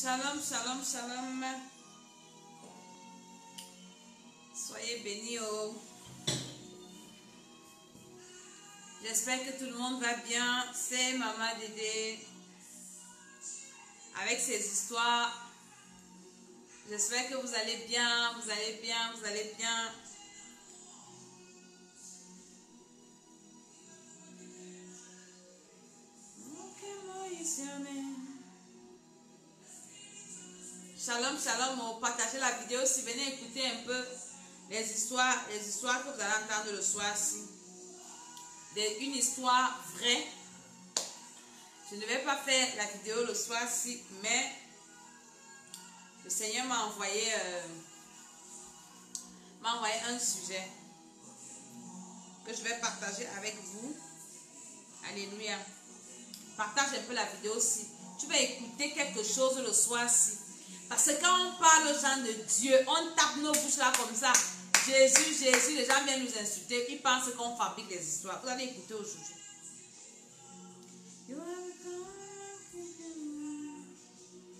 Shalom, shalom, shalom. Soyez bénis. Oh. J'espère que tout le monde va bien. C'est Maman Dédé avec ses histoires. J'espère que vous allez bien, vous allez bien, vous allez bien. Shalom, shalom, partagez la vidéo si venez écouter un peu les histoires que vous allez entendre le soir-ci. Une histoire vraie. Je ne vais pas faire la vidéo le soir-ci, mais le Seigneur m'a envoyé un sujet que je vais partager avec vous. Alléluia. Partage un peu la vidéo si tu vas écouter quelque chose le soir-ci. Parce que quand on parle aux gens de Dieu, on tape nos bouches là comme ça. Jésus, Jésus, les gens viennent nous insulter. Ils pensent qu'on fabrique des histoires. Vous allez écouter aujourd'hui.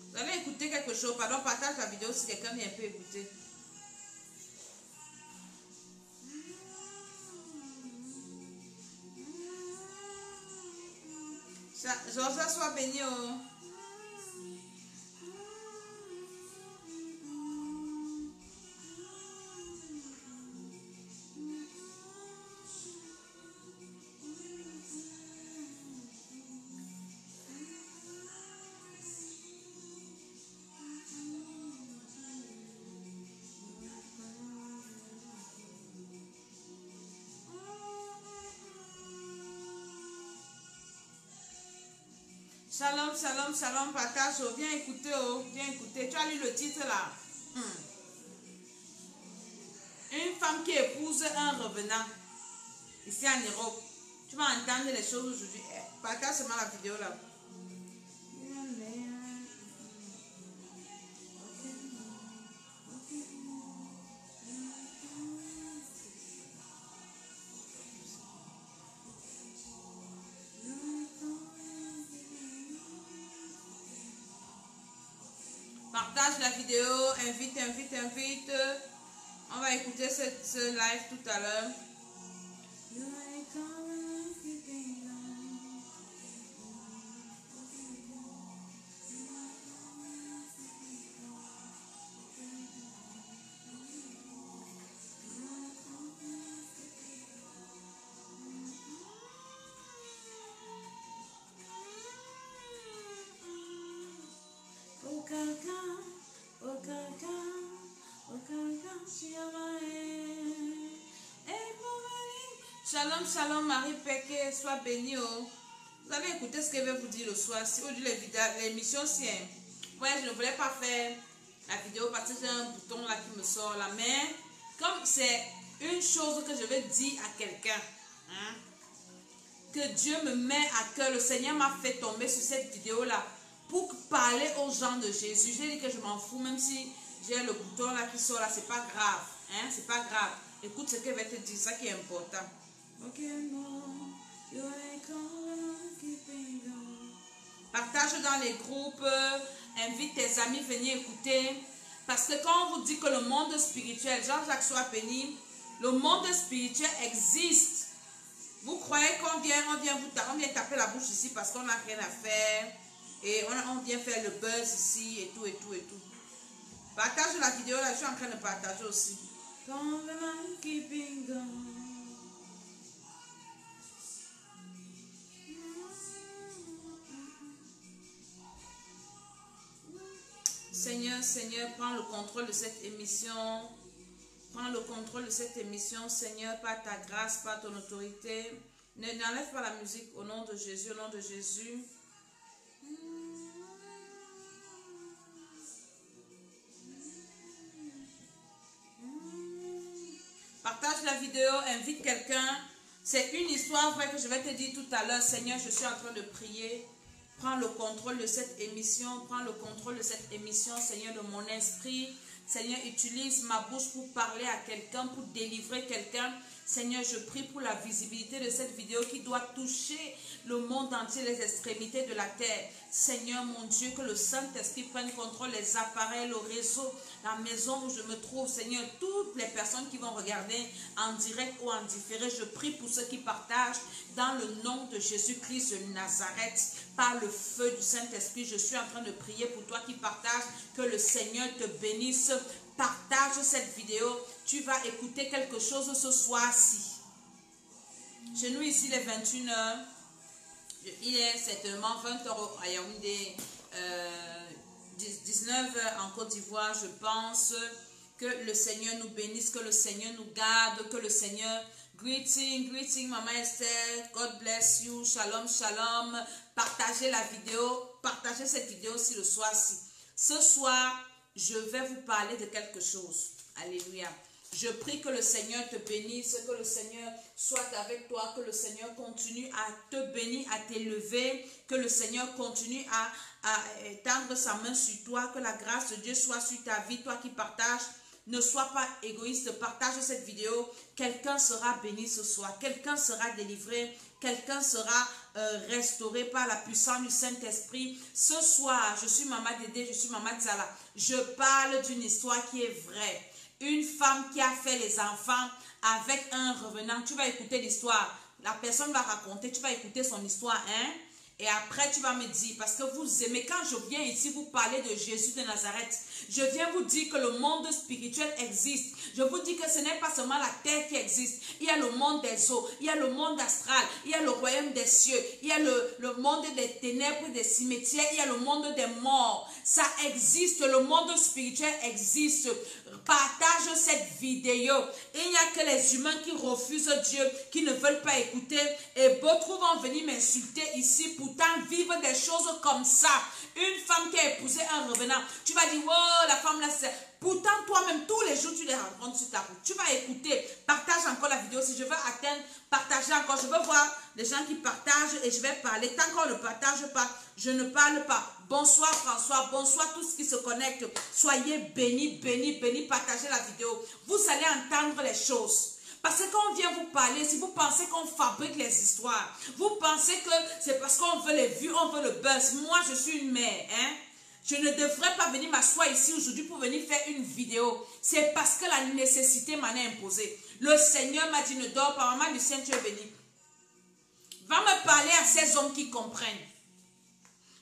Vous allez écouter quelque chose. Pardon, partage la vidéo si quelqu'un vient un peu écouter. Georgia, sois béni. Oh. Shalom, shalom, shalom, partage. Oh. Viens écouter, oh. Viens écouter. Tu as lu le titre là. Une femme qui épouse un revenant ici en Europe. Tu vas entendre les choses aujourd'hui. Partage seulement la vidéo là. Partage la vidéo, invite. On va écouter ce live tout à l'heure. Shalom, shalom, Marie Péké, sois bénie. Oh. Vous allez écouter ce que je vais vous dire le soir. Si aujourd'hui l'émission, si ouais, je ne voulais pas faire la vidéo parce que j'ai un bouton là qui me sort là. Mais comme c'est une chose que je vais dire à quelqu'un, hein, que Dieu me met à cœur, le Seigneur m'a fait tomber sur cette vidéo là pour parler aux gens de Jésus. J'ai dit que je m'en fous, même si j'ai le bouton là qui sort là, c'est pas grave. Hein, c'est pas grave. Écoute ce que je vais te dire, ça qui est important. Partage dans les groupes, invite tes amis à venir écouter. Parce que quand on vous dit que le monde spirituel, Jean-Jacques soit béni, le monde spirituel existe. Vous croyez qu'on vient taper la bouche ici parce qu'on n'a rien à faire. Et on vient faire le buzz ici et tout. Partage la vidéo là, je suis en train de partager aussi. Seigneur, prends le contrôle de cette émission. Prends le contrôle de cette émission, Seigneur, par ta grâce, par ton autorité. N'enlève pas la musique au nom de Jésus, au nom de Jésus. Partage la vidéo, invite quelqu'un. C'est une histoire vraie que je vais te dire tout à l'heure. Seigneur, je suis en train de prier. Prends le contrôle de cette émission. Prends le contrôle de cette émission, Seigneur, de mon esprit. Seigneur, utilise ma bouche pour parler à quelqu'un, pour délivrer quelqu'un. Seigneur, je prie pour la visibilité de cette vidéo qui doit toucher le monde entier, les extrémités de la terre. Seigneur, mon Dieu, que le Saint-Esprit prenne contrôle les appareils, le réseau, la maison où je me trouve. Seigneur, toutes les personnes qui vont regarder en direct ou en différé, je prie pour ceux qui partagent dans le nom de Jésus-Christ de Nazareth. Par le feu du Saint-Esprit, je suis en train de prier pour toi qui partages. Que le Seigneur te bénisse. Partage cette vidéo. Tu vas écouter quelque chose ce soir-ci. Chez nous ici, les 21h, il est certainement 20h à Yaoundé, 19h en Côte d'Ivoire. Je pense que le Seigneur nous bénisse, que le Seigneur nous garde, que le Seigneur... Greeting, Maman Esther, God bless you, shalom, shalom. Partagez la vidéo, partagez cette vidéo aussi le soir-ci. Ce soir, je vais vous parler de quelque chose. Alléluia. Je prie que le Seigneur te bénisse, que le Seigneur soit avec toi, que le Seigneur continue à te bénir, à t'élever, que le Seigneur continue à étendre sa main sur toi, que la grâce de Dieu soit sur ta vie, toi qui partages. Ne sois pas égoïste, partage cette vidéo. Quelqu'un sera béni ce soir, quelqu'un sera délivré, quelqu'un sera restauré par la puissance du Saint-Esprit. Ce soir, je suis Maman Dédé, je suis Maman Zala. Je parle d'une histoire qui est vraie. Une femme qui a fait les enfants avec un revenant. Tu vas écouter l'histoire. La personne va raconter, tu vas écouter son histoire, hein? Et après, tu vas me dire, parce que vous aimez, quand je viens ici vous parler de Jésus de Nazareth, je viens vous dire que le monde spirituel existe. Je vous dis que ce n'est pas seulement la terre qui existe. Il y a le monde des eaux, il y a le monde astral, il y a le royaume des cieux, il y a le monde des ténèbres, des cimetières, il y a le monde des morts. Ça existe, le monde spirituel existe. Partage cette vidéo. Il n'y a que les humains qui refusent Dieu, qui ne veulent pas écouter. Et beaucoup vont venir m'insulter ici, pourtant vivre des choses comme ça. Une femme qui a épousé un revenant, tu vas dire, oh, la femme là, c'est... Pourtant, toi-même, tous les jours, tu les rencontres sur ta route. Tu vas écouter, partage encore la vidéo. Si je veux atteindre, partager encore. Je veux voir les gens qui partagent et je vais parler. Tant qu'on ne partage pas, je ne parle pas. Bonsoir François, bonsoir tous qui se connectent. Soyez bénis, bénis, bénis. Partagez la vidéo. Vous allez entendre les choses. Parce que quand on vient vous parler, si vous pensez qu'on fabrique les histoires, vous pensez que c'est parce qu'on veut les vues, on veut le buzz. Moi, je suis une mère, hein. Je ne devrais pas venir m'asseoir ici aujourd'hui pour venir faire une vidéo. C'est parce que la nécessité m'en a imposé. Le Seigneur m'a dit, ne dors pas, maman Lucien, tu es bénie. Va me parler à ces hommes qui comprennent.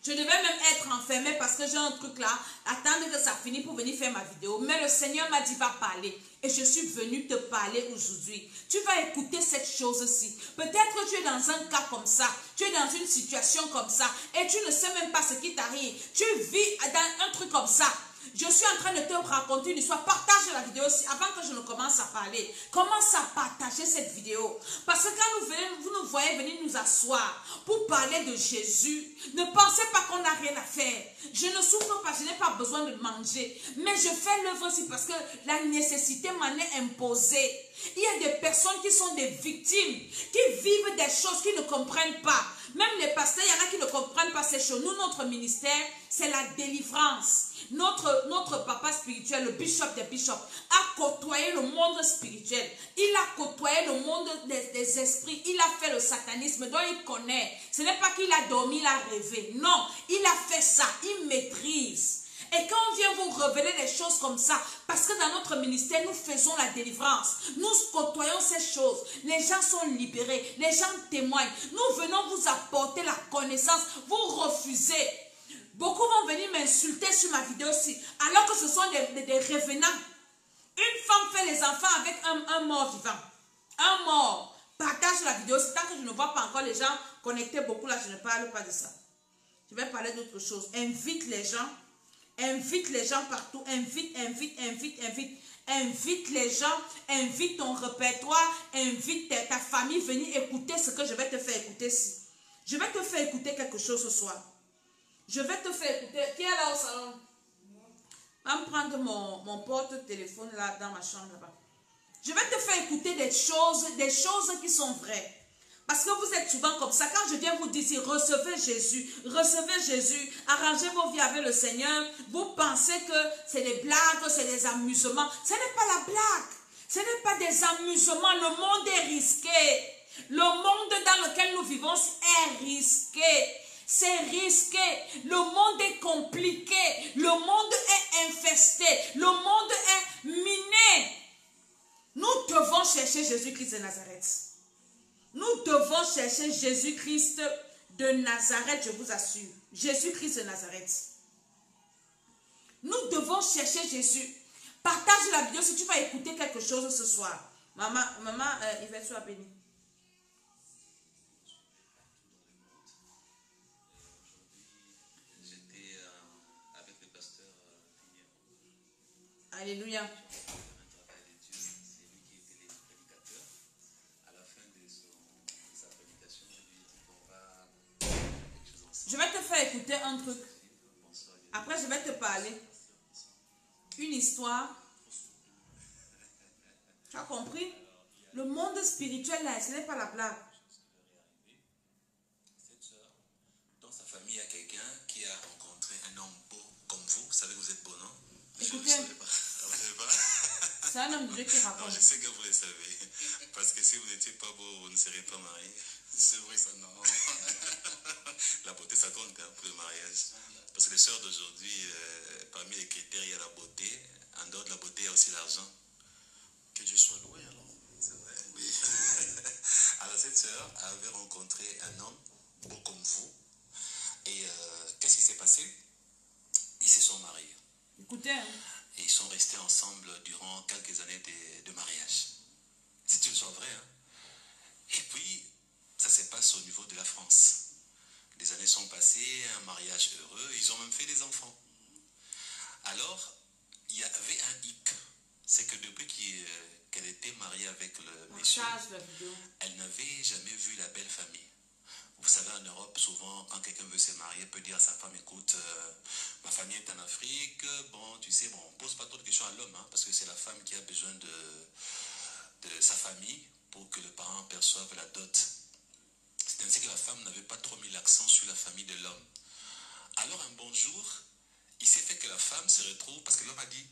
Je devais même être enfermée parce que j'ai un truc là, attendre que ça finisse pour venir faire ma vidéo. Mais le Seigneur m'a dit, va parler. Et je suis venue te parler aujourd'hui. Tu vas écouter cette chose-ci. Peut-être que tu es dans un cas comme ça. Tu es dans une situation comme ça. Et tu ne sais même pas ce qui t'arrive. Tu vis dans un truc comme ça. Je suis en train de te raconter une histoire. Partage la vidéo aussi avant que je ne commence à parler. Commence à partager cette vidéo. Parce que quand vous nous voyez venir nous asseoir pour parler de Jésus, ne pensez pas qu'on n'a rien à faire. Je ne souffre pas, je n'ai pas besoin de manger. Mais je fais l'œuvre aussi parce que la nécessité m'en est imposée. Il y a des personnes qui sont des victimes, qui vivent des choses qu'ils ne comprennent pas. Même les pasteurs, il y en a qui ne comprennent pas ces choses. Nous, notre ministère, c'est la délivrance. Notre papa spirituel, le bishop des bishops, a côtoyé le monde spirituel. Il a côtoyé le monde des esprits. Il a fait le satanisme, donc il connaît. Ce n'est pas qu'il a dormi, il a rêvé. Non, il a fait ça. Il maîtrise. Et quand on vient vous révéler des choses comme ça, parce que dans notre ministère, nous faisons la délivrance. Nous côtoyons ces choses. Les gens sont libérés. Les gens témoignent. Nous venons vous apporter la connaissance. Vous refusez. Beaucoup vont venir m'insulter sur ma vidéo aussi, alors que ce sont des revenants. Une femme fait les enfants avec un mort vivant. Un mort. Partage la vidéo. Tant que je ne vois pas encore les gens connectés beaucoup là, je ne parle pas de ça. Je vais parler d'autre chose. Invite les gens. Invite les gens partout. Invite les gens. Invite ton répertoire. Invite ta famille. Venir écouter ce que je vais te faire écouter ici. Je vais te faire écouter quelque chose ce soir. Je vais te faire écouter. Qui est là au salon? Va me prendre mon porte-téléphone là dans ma chambre là-bas. Je vais te faire écouter des choses qui sont vraies. Parce que vous êtes souvent comme ça. Quand je viens vous dire, recevez Jésus, arrangez vos vies avec le Seigneur. Vous pensez que c'est des blagues, c'est des amusements. Ce n'est pas la blague. Ce n'est pas des amusements. Le monde est risqué. Le monde dans lequel nous vivons est risqué. C'est risqué. Le monde est compliqué. Le monde est infesté. Le monde est miné. Nous devons chercher Jésus-Christ de Nazareth. Nous devons chercher Jésus-Christ de Nazareth, je vous assure. Jésus-Christ de Nazareth. Nous devons chercher Jésus. Partage la vidéo si tu vas écouter quelque chose ce soir. Maman, Yvette, sois bénie. J'étais avec le pasteur Alléluia. un travail de Dieu. C'est lui qui était le prédicateur. À la fin de sa prédication, je lui ai dit qu'on va faire quelque chose ensemble. Je vais te faire écouter un truc. Après, je vais te parler. Une histoire. Tu as compris? Le monde spirituel, là, ce n'est pas la blague. Cette soeur, dans sa famille, il y a quelqu'un qui a rencontré un homme beau comme vous. Vous savez que vous êtes beau, non? Écoutez. Je ne savais pas. Vous savez pas? C'est un homme de Dieu qui Non, raconte. je sais que vous le savez. Parce que si vous n'étiez pas beau, vous ne seriez pas marié. C'est vrai, ça, non. La beauté, ça compte hein, pour le mariage. Parce que les sœurs d'aujourd'hui, parmi les critères, il y a la beauté. En dehors de la beauté, il y a aussi l'argent. Que Dieu soit loué alors. C'est vrai, oui. Alors, cette sœur avait rencontré un homme beau comme vous. Et qu'est-ce qui s'est passé? Ils se sont mariés. Écoutez. Hein. Et ils sont restés ensemble durant quelques années de mariage. C'est une soit vrai. Hein? Et puis, ça se passe au niveau de la France. Les années sont passées, un mariage heureux, ils ont même fait des enfants. Alors, il y avait un hic. C'est que depuis qu'elle était mariée avec le monsieur, elle n'avait jamais vu la belle famille. Vous savez, en Europe, souvent, quand quelqu'un veut se marier, peut dire à sa femme, écoute, ma famille est en Afrique, bon, tu sais, bon, on ne pose pas trop de questions à l'homme, hein, parce que c'est la femme qui a besoin de sa famille pour que le parent perçoive la dot. C'est ainsi que la femme n'avait pas trop mis l'accent sur la famille de l'homme. Alors, un bon jour, il s'est fait que la femme se retrouve, parce que l'homme a dit,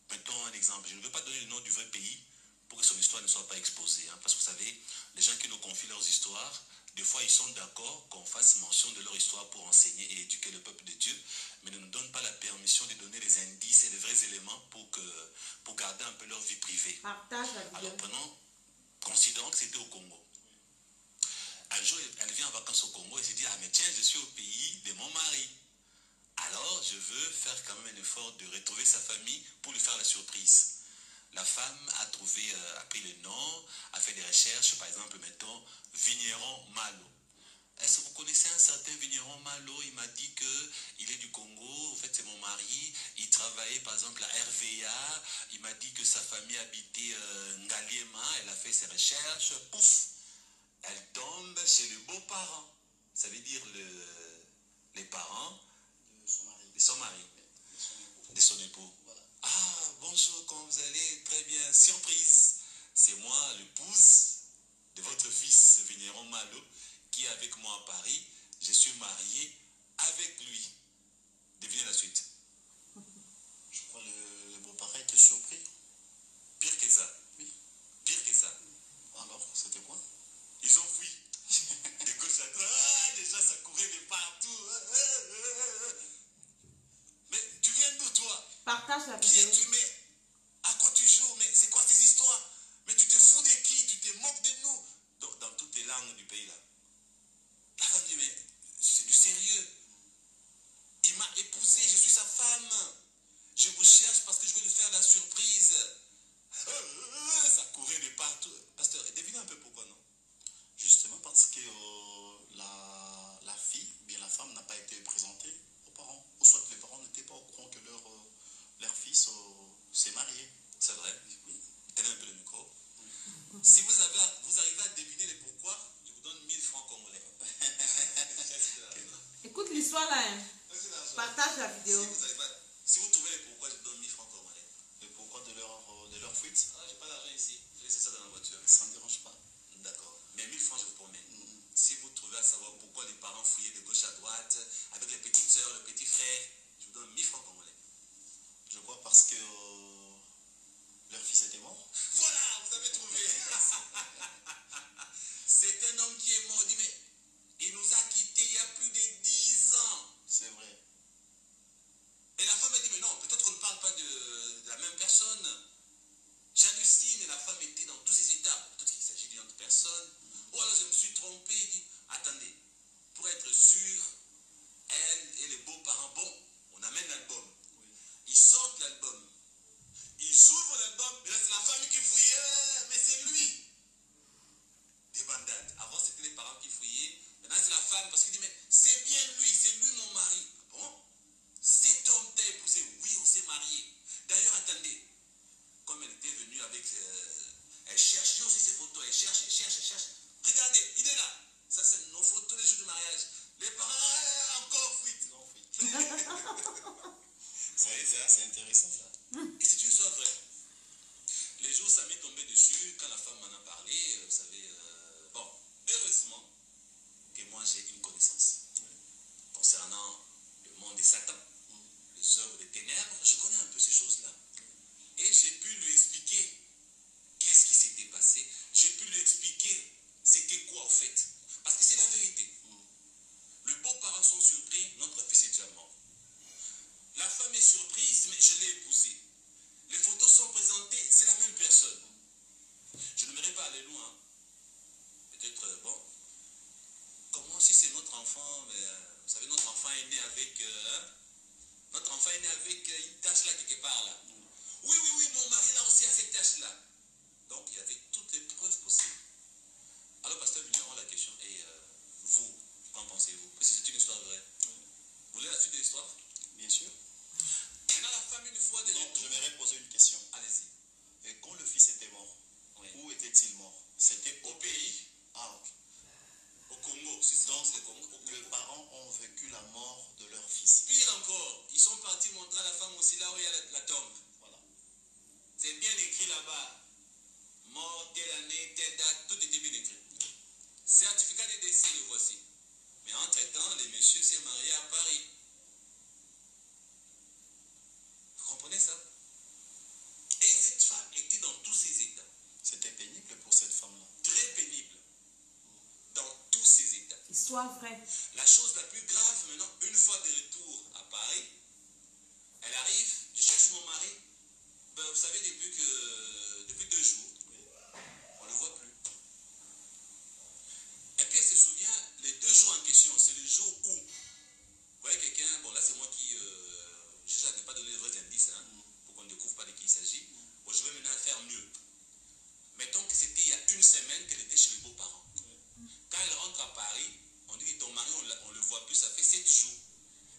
mettons un exemple, je ne veux pas donner le nom du vrai pays pour que son histoire ne soit pas exposée, hein, parce que vous savez, les gens qui nous confient leurs histoires, des fois, ils sont d'accord qu'on fasse mention de leur histoire pour enseigner et éduquer le peuple de Dieu, mais ne nous donnent pas la permission de donner les indices et les vrais éléments pour garder un peu leur vie privée. Partage la vidéo. Alors, considérons que c'était au Congo. Un jour, elle vient en vacances au Congo et se dit, ah mais tiens, je suis au pays de mon mari. Alors, je veux faire quand même un effort de retrouver sa famille pour lui faire la surprise. La femme a pris le nom, a fait des recherches, par exemple, mettons, Vigneron Malo. Est-ce que vous connaissez un certain Vigneron Malo? Il m'a dit qu'il est du Congo, en fait c'est mon mari, il travaillait par exemple à RVA, il m'a dit que sa famille habitait Ngaliema, elle a fait ses recherches, pouf, elle tombe chez les beaux-parents. Ça veut dire les parents de son mari, de son époux. Voilà. Ah, bonjour, comment vous allez? Très bien, surprise. C'est moi, l'épouse de votre fils, Vigneron Malo, qui est avec moi à Paris. Je suis marié avec lui. Devinez la suite. Je crois que le beau-parent était surpris. Pire que ça. Oui. Pire que ça. Alors, c'était quoi? Ils ont fui. De gauche à droite. Ah, déjà, ça courait de partout. Mais tu viens d'où, toi? Partage la Qui vidéo. es-tu? Mais à quoi tu joues? Mais c'est quoi ces histoires? Mais tu te fous de qui? Tu te moques de nous? Donc, dans toutes les langues du pays, là. La femme dit, mais c'est du sérieux. Il m'a épousé, je suis sa femme. Je vous cherche parce que je veux lui faire la surprise. Ça courait de partout. Pasteur, devinez un peu pourquoi, non? Justement parce que la fille, bien la femme, n'a pas été présentée aux parents. Ou soit les parents n'étaient pas au courant que leur fils s'est marié. C'est vrai? Oui. Tenez un peu le micro. Si vous arrivez à deviner les pourquoi, je vous donne 1000 francs congolais. Écoute l'histoire là. Hein. Partage la vidéo. Si vous trouvez les pourquoi, je vous donne 1000 francs congolais. Le pourquoi de leur fuite? Ah, j'ai pas l'argent ici. Je laisse ça dans la voiture. Ça ne dérange pas. D'accord. Mais 1000 francs, je vous promets. Si vous trouvez à savoir pourquoi les parents fouillaient de gauche à droite, avec les petites sœurs, le petit frère, je vous donne 1000 francs congolais. Je crois parce que leur fils était mort. Voilà! intéressant ça. Et c'est une histoire vraie. Les jours, ça m'est tombé dessus quand la femme m'en a parlé. Vous savez, bon, heureusement que moi j'ai une connaissance concernant le monde de Satan, les œuvres des ténèbres. Je connais un peu ces choses-là. Et j'ai pu lui expliquer qu'est-ce qui s'était passé. J'ai pu lui expliquer c'était quoi en fait. Parce que c'est la vérité. Les beaux-parents sont surpris, notre fils est déjà mort. La femme est surprise, mais je l'ai épousée. Les photos sont présentées, c'est la même personne. Je n'aimerais pas aller loin. Peut-être, bon, comment si c'est notre enfant, mais, vous savez, notre enfant est né avec, notre enfant est né avec une tache là quelque part là. Oui, oui, oui, mon mari là aussi a cette tache là. Donc il y avait toutes les preuves possibles. Alors, pasteur Vigneron, la question est, vous, qu'en pensez-vous? Parce que c'est une histoire vraie. Vous voulez la suite de l'histoire? Bien sûr. Maintenant, la femme, une fois de Non, retour. je vais poser une question. Allez-y. Et quand le fils était mort, Oui. où était-il mort? C'était Au pays, Ah, ok. au Congo, c'est Donc, le Congo. Au les Congo. parents ont vécu la mort de leur fils. Pire encore, ils sont partis montrer à la femme aussi là où il y a la tombe. Voilà. C'est bien écrit là-bas. Mort, telle année, telle date, tout était bien écrit. Certificat de décès, le voici. Mais entre-temps, le monsieur s'est marié à Paris. Vous comprenez ça? Et cette femme était dans tous ses états. C'était pénible pour cette femme-là. Très pénible. Dans tous ses états. Histoire vraie. La chose la plus grave, maintenant, une fois de retour à Paris, elle arrive, je cherche mon mari. Ben, vous savez, depuis 2 jours, on ne le voit plus. Et puis elle se souvient, les 2 jours en question, c'est le jour où, vous voyez quelqu'un, bon là c'est moi qui, je cherche à ne pas donner de vrais indices, hein, pour qu'on ne découvre pas de qui il s'agit. Bon, je vais maintenant faire mieux. Mettons que c'était il y a 1 semaine qu'elle était chez les beaux-parents. Quand elle rentre à Paris, on dit que ton mari, on le voit plus, ça fait 7 jours.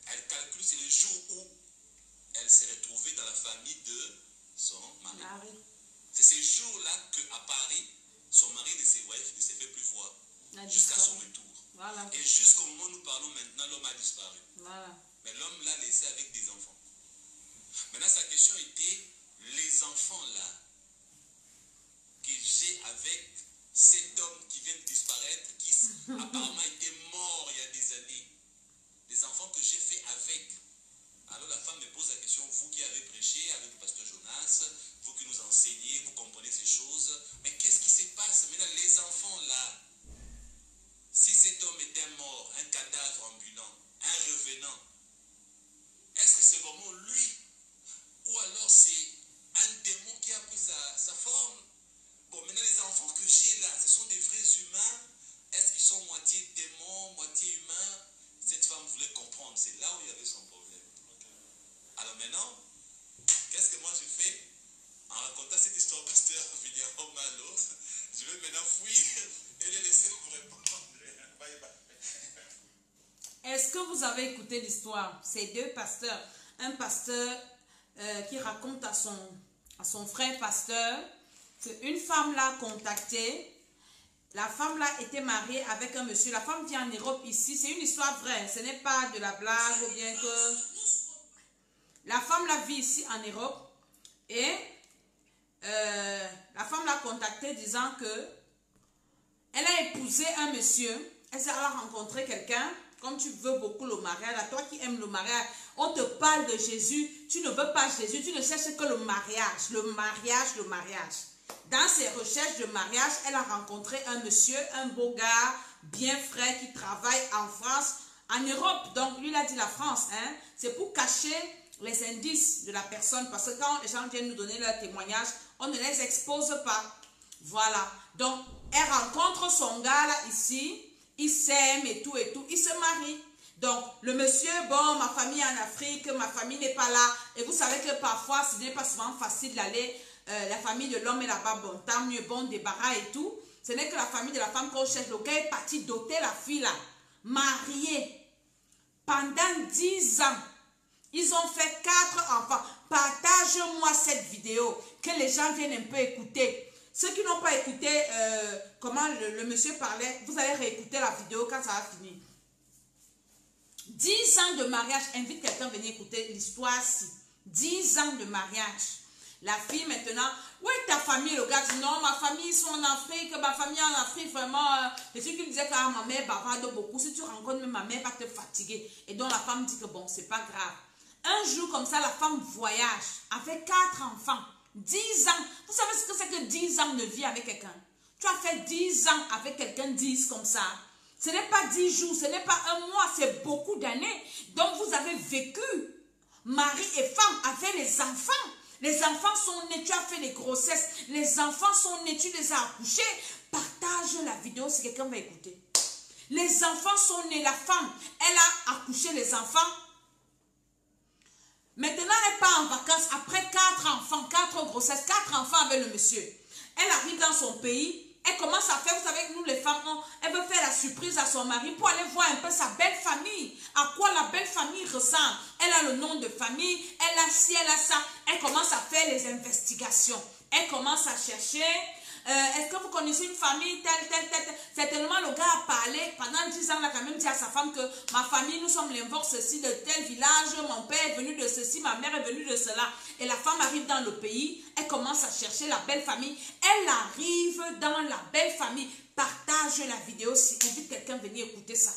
Elle calcule, c'est le jour où elle s'est retrouvée dans la famille de son mari. C'est ces jours-là qu'à Paris, son mari ne s'est fait plus voir. Jusqu'à son retour. Voilà. Et jusqu'au moment où nous parlons maintenant, l'homme a disparu. Voilà. Mais l'homme l'a laissé avec des enfants. Maintenant, sa question était, les enfants là, que j'ai avec cet homme qui vient de disparaître, qui apparemment était mort il y a des années, les enfants que j'ai fait avec. Alors la femme me pose la question, vous qui avez prêché avec le pasteur Jonas, vous qui nous enseignez, vous comprenez ces choses, mais qu'est-ce qui se passe maintenant, les enfants là? Si cet homme était mort, un cadavre ambulant, un revenant, est-ce que c'est vraiment lui? Ou alors c'est un démon qui a pris sa forme? Bon, maintenant les enfants que j'ai là, ce sont des vrais humains. Est-ce qu'ils sont moitié démons, moitié humains? Cette femme voulait comprendre, c'est là où il y avait son problème. Alors maintenant, qu'est-ce que moi je fais? En racontant cette histoire, pasteur Vigneron Malo, je vais maintenant fuir et les laisser vous répondre. Bye bye. Est-ce que vous avez écouté l'histoire? Ces 2 pasteurs. Un pasteur qui raconte à son frère pasteur qu'une femme l'a contacté. La femme là était mariée avec un monsieur. La femme vient en Europe ici. C'est une histoire vraie. Ce n'est pas de la blague ou bien que... La femme la vit ici en Europe. Et la femme l'a contacté disant que elle a épousé un monsieur. Elle a rencontré quelqu'un. Comme tu veux beaucoup le mariage, à toi qui aimes le mariage, on te parle de Jésus, tu ne veux pas Jésus, tu ne cherches que le mariage, le mariage, le mariage. Dans ses recherches de mariage, elle a rencontré un monsieur, un beau gars, bien frais, qui travaille en France, en Europe. Donc, lui, il a dit la France, hein, c'est pour cacher les indices de la personne, parce que quand les gens viennent nous donner leur témoignage, on ne les expose pas. Voilà. Donc, elle rencontre son gars là, ici. Ils s'aiment et tout, ils se marient. Donc, le monsieur, bon, ma famille est en Afrique, ma famille n'est pas là. Et vous savez que parfois, ce n'est pas souvent facile d'aller, la famille de l'homme est là-bas, bon, tant mieux, bon, débarras et tout. Ce n'est que la famille de la femme qu'on cherche. Le gars est parti doter la fille là, mariée. Pendant 10 ans, ils ont fait 4 enfants. Partage-moi cette vidéo, que les gens viennent un peu écouter. Ceux qui n'ont pas écouté comment le monsieur parlait, vous allez réécouter la vidéo quand ça va finir. 10 ans de mariage, invite quelqu'un à venir écouter l'histoire-ci. 10 ans de mariage. La fille maintenant, où est ta famille? Le gars dit non, ma famille sont en Afrique, ma famille en Afrique, vraiment. Et celui qui disait que ma mère bavarde beaucoup, si tu rencontres même ma mère va te fatiguer. Et donc la femme dit que bon, c'est pas grave. Un jour comme ça, la femme voyage avec 4 enfants, 10 ans. Vous savez ce que c'est que 10 ans de vie avec quelqu'un? Tu as fait 10 ans avec quelqu'un, 10 comme ça. Ce n'est pas 10 jours, ce n'est pas un mois, c'est beaucoup d'années. Donc vous avez vécu, mari et femme, avec les enfants. Les enfants sont nés, tu as fait les grossesses. Les enfants sont nés, tu les as accouchés. Partage la vidéo si quelqu'un va écouter. Les enfants sont nés, la femme, elle a accouché les enfants. Maintenant, elle part en vacances après 4 enfants, 4 grossesses, 4 enfants avec le monsieur. Elle arrive dans son pays. Elle commence à faire, vous savez, nous les femmes, elle veut faire la surprise à son mari pour aller voir un peu sa belle famille. À quoi la belle famille ressemble. Elle a le nom de famille, elle a ci, elle a ça. Elle commence à faire les investigations. Elle commence à chercher. Est-ce que vous connaissez une famille telle. Certainement, le gars a parlé. Pendant 10 ans, il a quand même dit à sa femme que ma famille, nous sommes l'invore ceci de tel village. Mon père est venu de ceci, ma mère est venue de cela. Et la femme arrive dans le pays. Elle commence à chercher la belle famille. Elle arrive dans la belle famille. Partage la vidéo si invite quelqu'un à venir écouter ça.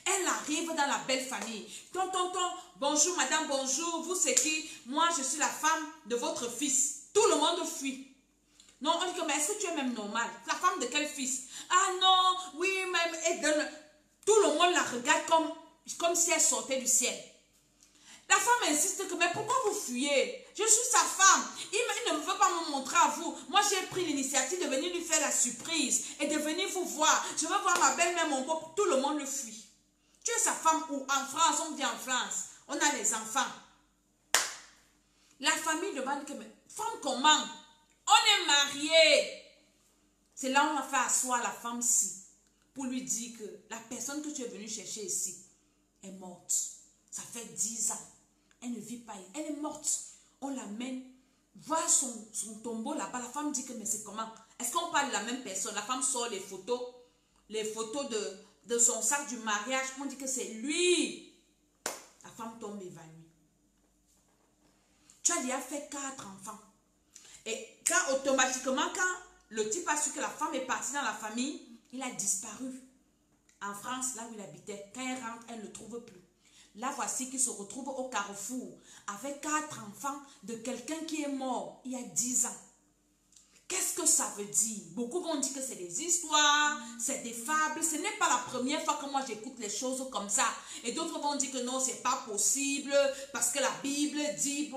Elle arrive dans la belle famille. Tonton, bonjour madame, bonjour. Vous c'est qui? Moi, je suis la femme de votre fils. Tout le monde fuit. Non, on dit que, mais est-ce que tu es même normal? La femme de quel fils? Ah non, oui, même. Tout le monde la regarde comme si elle sortait du ciel. La femme insiste que, mais pourquoi vous fuyez? Je suis sa femme. Il ne veut pas me montrer à vous. Moi, j'ai pris l'initiative de venir lui faire la surprise et de venir vous voir. Je veux voir ma belle-mère, mon peuple. Tout le monde le fuit. Tu es sa femme ou en France, on vient en France. On a les enfants. La famille demande que, mais femme comment? On est mariés. C'est là où on a fait asseoir la femme-ci pour lui dire que la personne que tu es venu chercher ici est morte. Ça fait 10 ans. Elle ne vit pas. Elle est morte. On l'amène voir son tombeau là-bas. La femme dit que mais c'est comment? Est-ce qu'on parle de la même personne? La femme sort les photos de son sac du mariage. On dit que c'est lui. La femme tombe évanouie. Tu as déjà fait 4 enfants. Et automatiquement, quand le type a su que la femme est partie dans la famille, il a disparu. En France, là où il habitait, quand elle rentre, elle ne le trouve plus. Là, voici qu'il se retrouve au carrefour avec 4 enfants de quelqu'un qui est mort il y a 10 ans. Qu'est-ce que ça veut dire? Beaucoup vont dire que c'est des histoires, c'est des fables. Ce n'est pas la première fois que moi j'écoute les choses comme ça. Et d'autres vont dire que non, c'est pas possible parce que la Bible dit...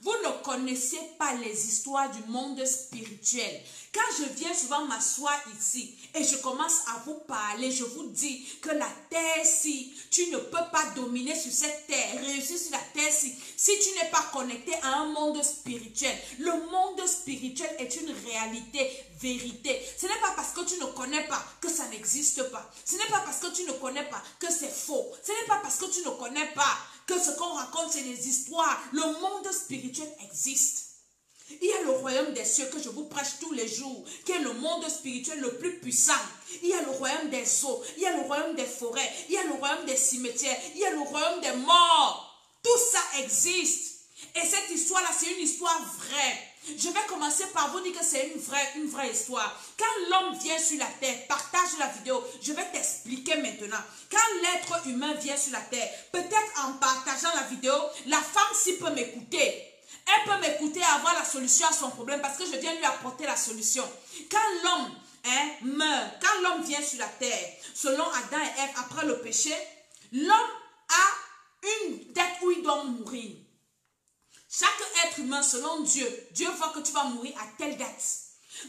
Vous ne connaissez pas les histoires du monde spirituel. Quand je viens souvent m'asseoir ici et je commence à vous parler, je vous dis que la terre-ci, tu ne peux pas dominer sur cette terre, réussir sur la terre-ci, si tu n'es pas connecté à un monde spirituel. Le monde spirituel est une réalité, vérité. Ce n'est pas parce que tu ne connais pas que ça n'existe pas. Ce n'est pas parce que tu ne connais pas que c'est faux. Ce n'est pas parce que tu ne connais pas que ce qu'on raconte, c'est des histoires. Le monde spirituel existe. Il y a le royaume des cieux que je vous prêche tous les jours, qui est le monde spirituel le plus puissant. Il y a le royaume des eaux, il y a le royaume des forêts, il y a le royaume des cimetières, il y a le royaume des morts. Tout ça existe. Et cette histoire-là, c'est une histoire vraie. Je vais commencer par vous dire que c'est une vraie histoire. Quand l'homme vient sur la terre, partage la vidéo, je vais t'expliquer maintenant. Quand l'être humain vient sur la terre, peut-être en partageant la vidéo, la femme s'y peut m'écouter. Elle peut m'écouter et avoir la solution à son problème parce que je viens lui apporter la solution. Quand l'homme meurt, quand l'homme vient sur la terre, selon Adam et Ève, après le péché, l'homme a une date où il doit mourir. Chaque être humain, selon Dieu, Dieu voit que tu vas mourir à telle date.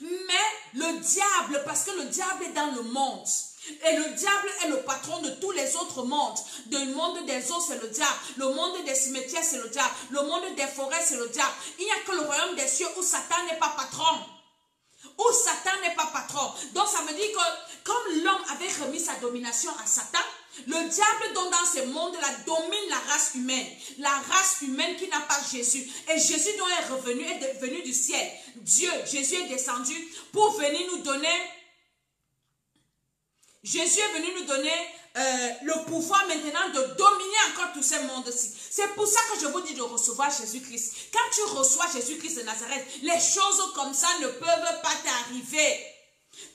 Mais le diable, parce que le diable est dans le monde, et le diable est le patron de tous les autres mondes. Le monde des eaux, c'est le diable. Le monde des cimetières, c'est le diable. Le monde des forêts, c'est le diable. Il n'y a que le royaume des cieux où Satan n'est pas patron. Où Satan n'est pas patron. Donc ça veut dire que comme l'homme avait remis sa domination à Satan, le diable donc dans ce monde-là domine la race humaine. La race humaine qui n'a pas Jésus. Et Jésus donc est revenu, est venu du ciel. Dieu, Jésus est descendu pour venir nous donner... Jésus est venu nous donner le pouvoir maintenant de dominer encore tous ces mondes-ci. Ce C'est pour ça que je vous dis de recevoir Jésus-Christ. Quand tu reçois Jésus-Christ de Nazareth, les choses comme ça ne peuvent pas t'arriver.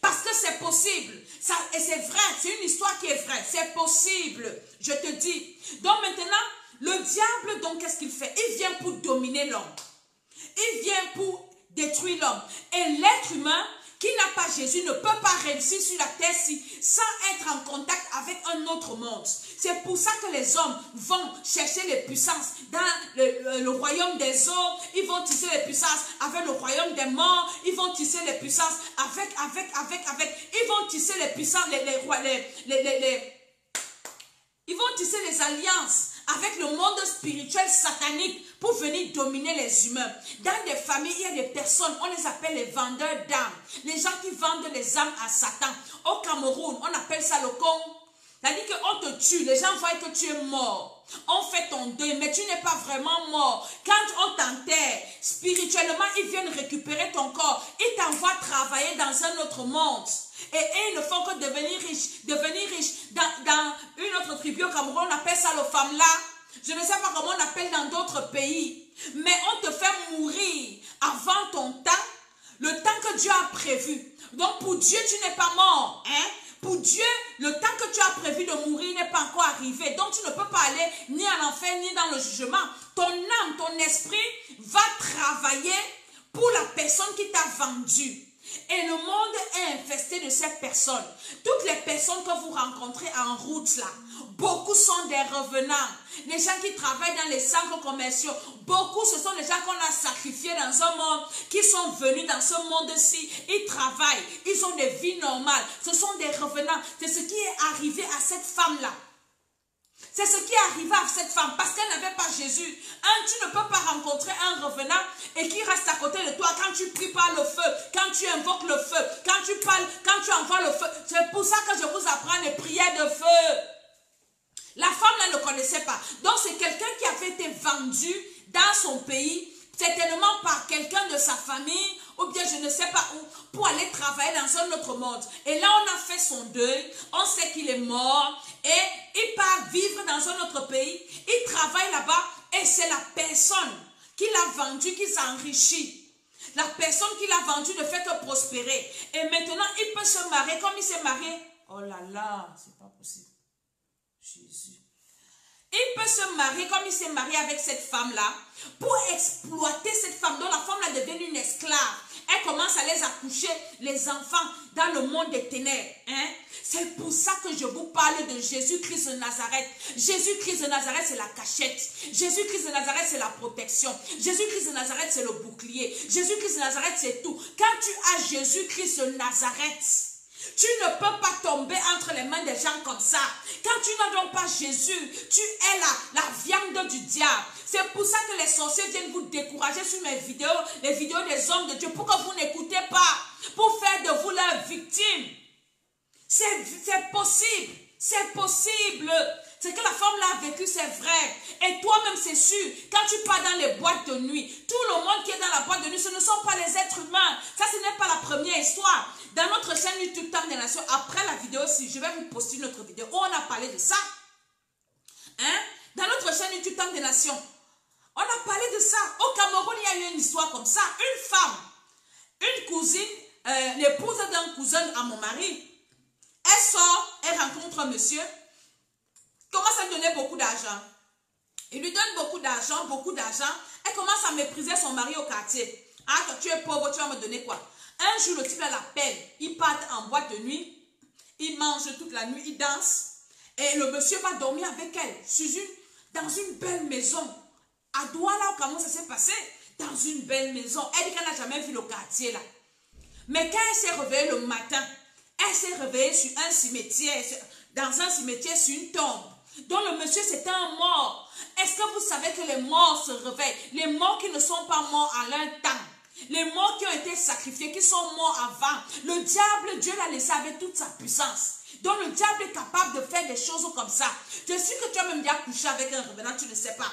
Parce que c'est possible. Ça, et c'est vrai, c'est une histoire qui est vraie. C'est possible, je te dis. Donc maintenant, le diable, donc qu'est-ce qu'il fait? Il vient pour dominer l'homme. Il vient pour détruire l'homme. Et l'être humain qui n'a pas Jésus ne peut pas réussir sur la terre-ci sans être en contact avec un autre monde. C'est pour ça que les hommes vont chercher les puissances dans le royaume des eaux. Ils vont tisser les puissances avec le royaume des morts. Ils vont tisser les puissances avec. Ils vont tisser les puissances, ils vont tisser les alliances avec le monde spirituel satanique pour venir dominer les humains. Dans des familles, il y a des personnes, on les appelle les vendeurs d'âmes. Les gens qui vendent les âmes à Satan. Au Cameroun, on appelle ça le con. C'est-à-dire qu'on te tue, les gens voient que tu es mort. On fait ton deuil, mais tu n'es pas vraiment mort. Quand on t'enterre, spirituellement, ils viennent récupérer ton corps. Ils t'envoient travailler dans un autre monde. Et ils ne font que devenir riches. Devenir riches. Dans une autre tribu au Cameroun, on appelle ça le Famla. Je ne sais pas comment on appelle dans d'autres pays. Mais on te fait mourir avant ton temps. Le temps que Dieu a prévu. Donc pour Dieu, tu n'es pas mort. Hein? Pour Dieu, le temps que tu as prévu de mourir n'est pas encore arrivé. Donc tu ne peux pas aller ni en enfer ni dans le jugement. Ton âme, ton esprit va travailler pour la personne qui t'a vendu. Et le monde est infesté de ces personnes. Toutes les personnes que vous rencontrez en route là, beaucoup sont des revenants. Les gens qui travaillent dans les centres commerciaux, beaucoup ce sont les gens qu'on a sacrifiés dans un monde, qui sont venus dans ce monde-ci. Ils travaillent, ils ont des vies normales. Ce sont des revenants. C'est ce qui est arrivé à cette femme-là. C'est ce qui est arrivé à cette femme parce qu'elle n'avait pas Jésus. Tu ne peux pas rencontrer un revenant et qui reste à côté de toi quand tu pries par le feu, quand tu invoques le feu, quand tu parles, quand tu envoies le feu. C'est pour ça que je vous apprends les prières de feu. La femme là ne connaissait pas. Donc c'est quelqu'un qui avait été vendu dans son pays, certainement par quelqu'un de sa famille ou bien je ne sais pas où, pour aller travailler dans un autre monde. Et là on a fait son deuil, on sait qu'il est mort et il part vivre dans un autre pays, il travaille là-bas et c'est la personne qui l'a vendu qui s'enrichit. La personne qui l'a vendu ne fait que prospérer. Et maintenant il peut se marier comme il s'est marié. Oh là là, c'est pas possible. Jésus. Il peut se marier comme il s'est marié avec cette femme-là pour exploiter cette femme dont la femme là devient une esclave. Elle commence à les accoucher, les enfants, dans le monde des ténèbres. Hein? C'est pour ça que je vous parle de Jésus-Christ de Nazareth. Jésus-Christ de Nazareth, c'est la cachette. Jésus-Christ de Nazareth, c'est la protection. Jésus-Christ de Nazareth, c'est le bouclier. Jésus-Christ de Nazareth, c'est tout. Quand tu as Jésus-Christ de Nazareth, tu ne peux pas tomber entre les mains des gens comme ça. Quand tu n'as donc pas Jésus, tu es la viande du diable. C'est pour ça que les sorciers viennent vous décourager sur mes vidéos, les vidéos des hommes de Dieu, pour que vous n'écoutez pas, pour faire de vous leurs victimes. C'est possible, c'est possible. Ce que la femme là a vécu, c'est vrai. Et toi-même, c'est sûr. Quand tu pars dans les boîtes de nuit, tout le monde qui est dans la boîte de nuit, ce ne sont pas les êtres humains. Ça, ce n'est pas la première histoire. Dans notre chaîne YouTube Temps des Nations, après la vidéo, si je vais vous poster une autre vidéo où on a parlé de ça. Hein? Dans notre chaîne YouTube Temps des Nations, on a parlé de ça. Au Cameroun, il y a eu une histoire comme ça. Une femme, une cousine, l'épouse d'un cousin à mon mari, elle sort, elle rencontre un monsieur, commence à lui donner beaucoup d'argent. Il lui donne beaucoup d'argent. Elle commence à mépriser son mari au quartier. Ah, toi, tu es pauvre, tu vas me donner quoi? Un jour, le type l'appelle. Ils partent en boîte de nuit. Ils mangent toute la nuit, ils dansent. Et le monsieur va dormir avec elle dans une belle maison. À Douala, comment ça s'est passé? Dans une belle maison. Elle dit qu'elle n'a jamais vu le quartier là. Mais quand elle s'est réveillée le matin, elle s'est réveillée sur un cimetière, dans un cimetière sur une tombe. Donc le monsieur c'était un mort. Est-ce que vous savez que les morts se réveillent? Les morts qui ne sont pas morts à leur temps. Les morts qui ont été sacrifiés, qui sont morts avant. Le diable, Dieu l'a laissé avec toute sa puissance. Donc le diable est capable de faire des choses comme ça. Je suis sûr que tu as même déjà couché avec un revenant, tu ne sais pas.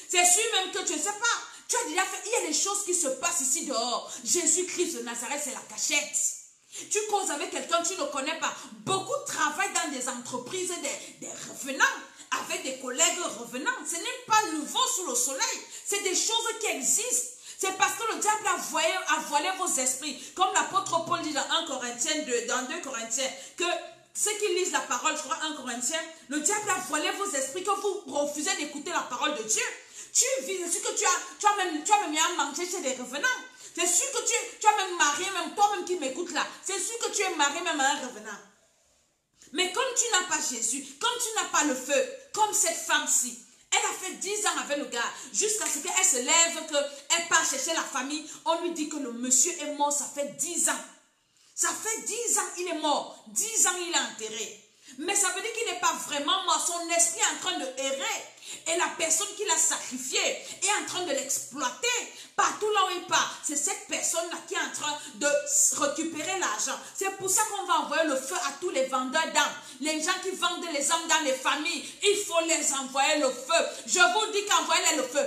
C'est sûr même que tu ne sais pas. Tu as déjà fait, il y a des choses qui se passent ici dehors. Jésus-Christ de Nazareth, c'est la cachette. Tu causes avec quelqu'un, tu ne connais pas. Beaucoup travaillent dans des entreprises, des revenants. avec des collègues revenants. Ce n'est pas nouveau sous le soleil. C'est des choses qui existent. C'est parce que le diable a voilé vos esprits. Comme l'apôtre Paul dit dans 1 Corinthiens 2, dans 2 Corinthiens, que ceux qui lisent la parole, je crois 1 Corinthiens, le diable a voilé vos esprits, que vous refusez d'écouter la parole de Dieu. Tu vis, c'est sûr que tu as même mis à manger chez des revenants. C'est sûr que tu as même marié, même toi-même qui m'écoutes là, c'est sûr que tu es marié même à un revenant. Mais comme tu n'as pas Jésus, comme tu n'as pas le feu, comme cette femme-ci, elle a fait 10 ans avec le gars, jusqu'à ce qu'elle se lève, qu'elle part chercher la famille. On lui dit que le monsieur est mort, ça fait 10 ans. Ça fait 10 ans, il est mort. 10 ans, il est enterré. Mais ça veut dire qu'il n'est pas vraiment mort. Son esprit est en train de errer. Et la personne qui l'a sacrifié est en train de l'exploiter. Partout là où il part, c'est cette personne-là qui est en train de récupérer l'argent. C'est pour ça qu'on va envoyer le feu à tous les vendeurs d'âmes. Les gens qui vendent les âmes dans les familles, il faut les envoyer le feu. Je vous dis qu'envoyez-les le feu.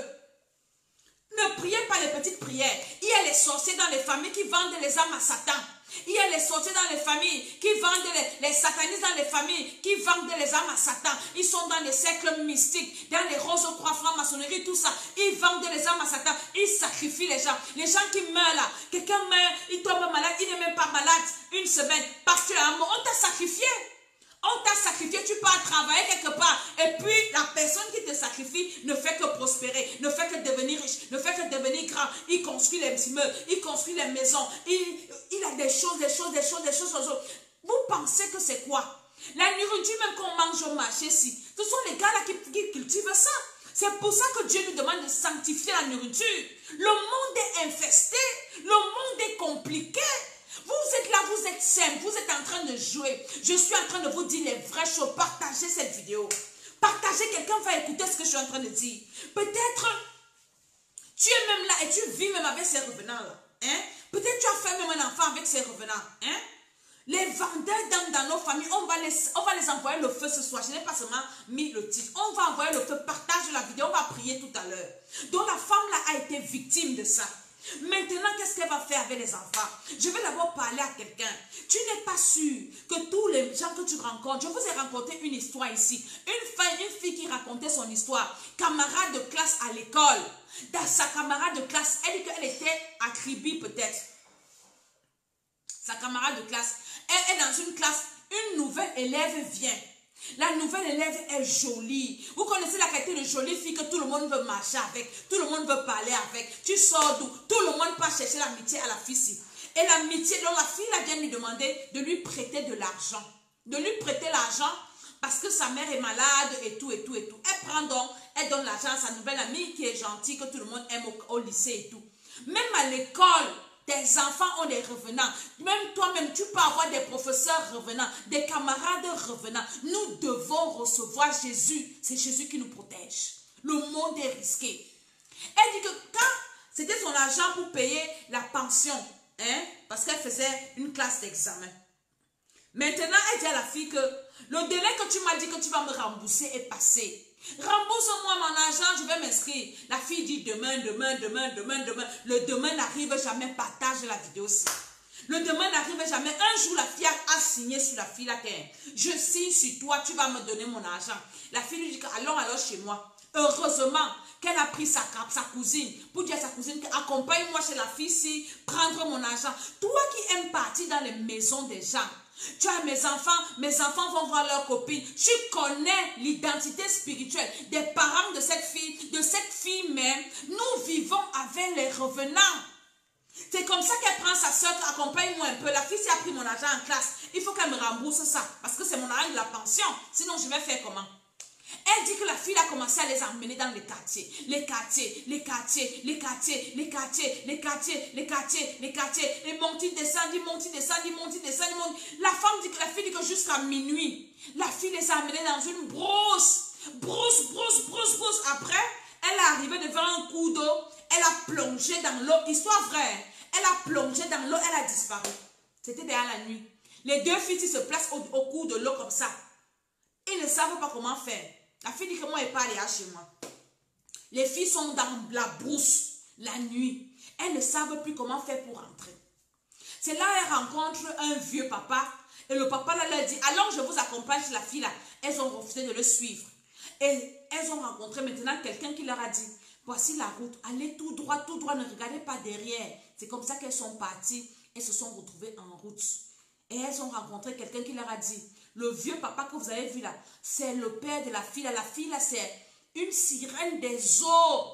Ne priez pas les petites prières. Il y a les sorciers dans les familles qui vendent les âmes à Satan. Il y a les sorciers dans les familles qui vendent les satanistes dans les familles qui vendent les âmes à Satan. Ils sont dans les cercles mystiques, dans les roses aux 3 francs, maçonnerie, tout ça. Ils vendent les âmes à Satan. Ils sacrifient les gens. Les gens qui meurent là, quelqu'un meurt, il tombe malade, il n'est même pas malade une semaine parce que on t'a sacrifié. On t'a sacrifié, tu pars travailler quelque part. Et puis, la personne qui te sacrifie ne fait que prospérer, ne fait que devenir riche, ne fait que devenir grand. Il construit les immeubles, il construit les maisons. Il a des choses. Vous pensez que c'est quoi? La nourriture même qu'on mange au marché ici, ce sont les gars là qui cultivent ça. C'est pour ça que Dieu nous demande de sanctifier la nourriture. Le monde est infesté, le monde est compliqué. Vous êtes là, vous êtes simple, vous êtes en train de jouer. Je suis en train de vous dire les vraies choses. Partagez cette vidéo. Partagez, quelqu'un va écouter ce que je suis en train de dire. Peut-être, tu es même là et tu vis même avec ces revenants-là. Hein? Peut-être tu as fait même un enfant avec ces revenants. Hein? Les vendeurs dans nos familles, on va les envoyer le feu ce soir. Je n'ai pas seulement mis le titre. On va envoyer le feu, partage la vidéo, on va prier tout à l'heure. Donc la femme-là a été victime de ça. Maintenant, qu'est-ce qu'elle va faire avec les enfants? Je vais d'abord parler à quelqu'un. Tu n'es pas sûr que tous les gens que tu rencontres, je vous ai raconté une histoire ici. Une fille qui racontait son histoire, camarade de classe à l'école. Dans sa camarade de classe, elle dit qu'elle était à Kribi peut-être. Sa camarade de classe, elle est dans une classe, une nouvelle élève vient. La nouvelle élève est jolie. Vous connaissez la qualité de jolie fille que tout le monde veut marcher avec, tout le monde veut parler avec. Tu sors d'où? Tout le monde peut chercher l'amitié à la fille-ci. Et l'amitié, donc la fille vient lui demander de lui prêter de l'argent. De lui prêter l'argent parce que sa mère est malade et tout. Elle prend donc, elle donne l'argent à sa nouvelle amie qui est gentille, que tout le monde aime au lycée et tout. Même à l'école, tes enfants ont des revenants. Même toi-même, tu peux avoir des professeurs revenants, des camarades revenants. Nous devons recevoir Jésus. C'est Jésus qui nous protège. Le monde est risqué. Elle dit que quand c'était son argent pour payer la pension, hein, parce qu'elle faisait une classe d'examen. Maintenant, elle dit à la fille que le délai que tu m'as dit que tu vas me rembourser est passé. Rembourse-moi mon argent, je vais m'inscrire. La fille dit demain. Le demain n'arrive jamais, partage la vidéo aussi. Le demain n'arrive jamais. Un jour, la fille a signé sur la fille là. Je signe sur toi, tu vas me donner mon argent. La fille lui dit allons alors chez moi. Heureusement qu'elle a pris sa cousine pour dire à sa cousine accompagne-moi chez la fille ici, prendre mon argent. Toi qui aimes partir dans les maisons des gens. Tu as mes enfants vont voir leurs copines. Tu connais l'identité spirituelle des parents de cette fille même. Nous vivons avec les revenants. C'est comme ça qu'elle prend sa soeur, accompagne-moi un peu. La fille, si a pris mon argent en classe, il faut qu'elle me rembourse ça. Parce que c'est mon argent de la pension. Sinon, je vais faire comment? Elle dit que la fille a commencé à les emmener dans les quartiers. Les quartiers. Et monte, il descend. La fille dit que jusqu'à minuit, la fille les a emmenés dans une brousse. Après, elle est arrivée devant un coup d'eau. Elle a plongé dans l'eau. Histoire vraie. Elle a plongé dans l'eau. Elle a disparu. C'était derrière la nuit. Les deux filles se placent au cours de l'eau comme ça. Ils ne savent pas comment faire. La fille dit que moi, elle n'est pas allée chez moi. Les filles sont dans la brousse la nuit. Elles ne savent plus comment faire pour rentrer. C'est là qu'elles rencontrent un vieux papa. Et le papa là, leur dit, allons, je vous accompagne chez la fille là. Elles ont refusé de le suivre. Et elles ont rencontré maintenant quelqu'un qui leur a dit, voici la route, allez tout droit, ne regardez pas derrière. C'est comme ça qu'elles sont parties, elles se sont retrouvées en route. Et elles ont rencontré quelqu'un qui leur a dit, le vieux papa que vous avez vu là, c'est le père de la fille là. La fille là, c'est une sirène des eaux.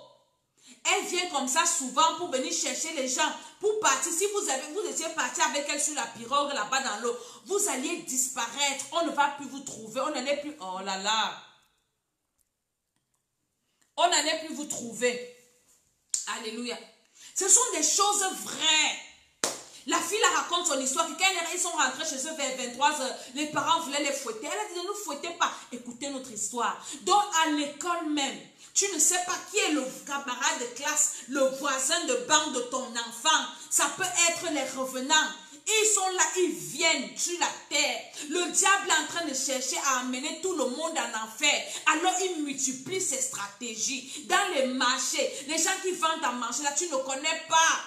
Elle vient comme ça souvent pour venir chercher les gens, pour partir. Si vous étiez parti avec elle sur la pirogue là-bas dans l'eau, vous alliez disparaître. On ne va plus vous trouver. On n'allait plus... Oh là là. On n'allait plus vous trouver. Alléluia. Ce sont des choses vraies. La fille la raconte son histoire. Que quand ils sont rentrés chez eux vers 23h, les parents voulaient les fouetter. Elle a dit, ne nous fouettez pas. Écoutez notre histoire. Donc à l'école même, tu ne sais pas qui est le camarade de classe, le voisin de banc de ton enfant. Ça peut être les revenants. Ils sont là, ils viennent sur la terre. Le diable est en train de chercher à amener tout le monde en enfer. Alors il multiplie ses stratégies. Dans les marchés, les gens qui vendent à manger là, tu ne connais pas.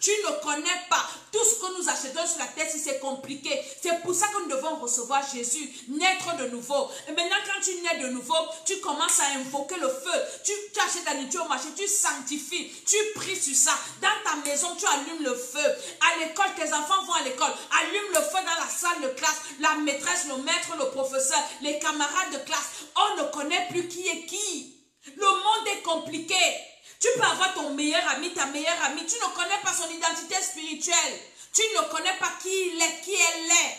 Tu ne connais pas tout ce que nous achetons sur la terre, si c'est compliqué. C'est pour ça que nous devons recevoir Jésus, naître de nouveau. Et maintenant, quand tu nais de nouveau, tu commences à invoquer le feu. Tu achètes la nourriture au marché, tu sanctifies, tu pries sur ça. Dans ta maison, tu allumes le feu. À l'école, tes enfants vont à l'école. Allume le feu dans la salle de classe. La maîtresse, le maître, le professeur, les camarades de classe. On ne connaît plus qui est qui. Le monde est compliqué. Tu peux avoir ton meilleur ami, ta meilleure amie. Tu ne connais pas son identité spirituelle. Tu ne connais pas qui il est, qui elle est.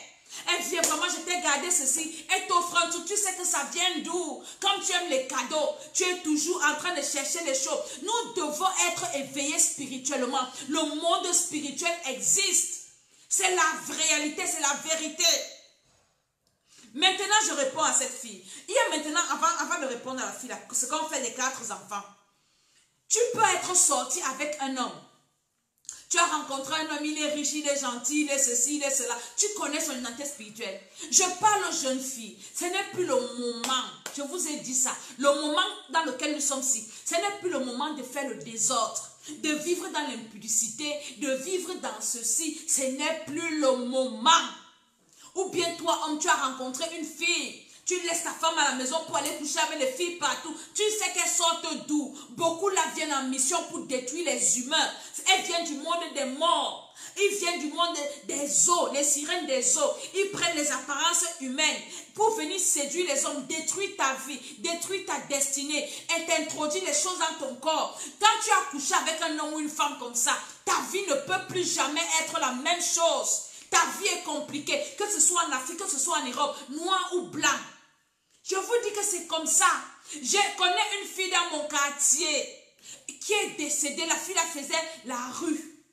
Elle dit vraiment, je t'ai gardé ceci. Elle t'offre un truc. Tu sais que ça vient d'où? Comme tu aimes les cadeaux, tu es toujours en train de chercher les choses. Nous devons être éveillés spirituellement. Le monde spirituel existe. C'est la réalité, c'est la vérité. Maintenant, je réponds à cette fille. Il y a maintenant, avant de répondre à la fille, ce qu'on fait les 4 enfants. Tu peux être sorti avec un homme. Tu as rencontré un homme, il est riche, il est gentil, il est ceci, il est cela. Tu connais son identité spirituelle. Je parle aux jeunes filles. Ce n'est plus le moment. Je vous ai dit ça. Le moment dans lequel nous sommes ici. Ce n'est plus le moment de faire le désordre. De vivre dans l'impudicité. De vivre dans ceci. Ce n'est plus le moment. Ou bien toi, homme, tu as rencontré une fille. Tu laisses ta femme à la maison pour aller coucher avec les filles partout. Tu sais qu'elles sortent d'où? Beaucoup là viennent en mission pour détruire les humains. Elles viennent du monde des morts. Ils viennent du monde des eaux, les sirènes des eaux. Ils prennent les apparences humaines pour venir séduire les hommes, détruire ta vie, détruire ta destinée. Elles t'introduisent les choses dans ton corps. Quand tu as couché avec un homme ou une femme comme ça, ta vie ne peut plus jamais être la même chose. Ta vie est compliquée, que ce soit en Afrique, que ce soit en Europe, noir ou blanc. Je vous dis que c'est comme ça. Je connais une fille dans mon quartier qui est décédée. La fille la faisait la rue.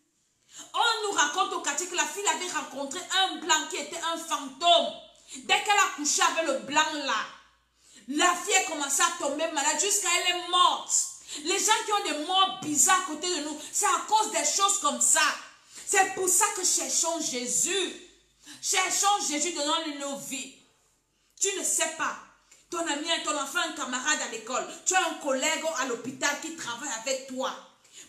On nous raconte au quartier que la fille avait rencontré un blanc qui était un fantôme. Dès qu'elle a couché avec le blanc là, la fille a commencé à tomber malade jusqu'à elle est morte. Les gens qui ont des morts bizarres à côté de nous, c'est à cause des choses comme ça. C'est pour ça que cherchons Jésus. Cherchons Jésus, donnons-lui nos vies. Tu ne sais pas. Ton ami, ton enfant, un camarade à l'école. Tu as un collègue à l'hôpital qui travaille avec toi.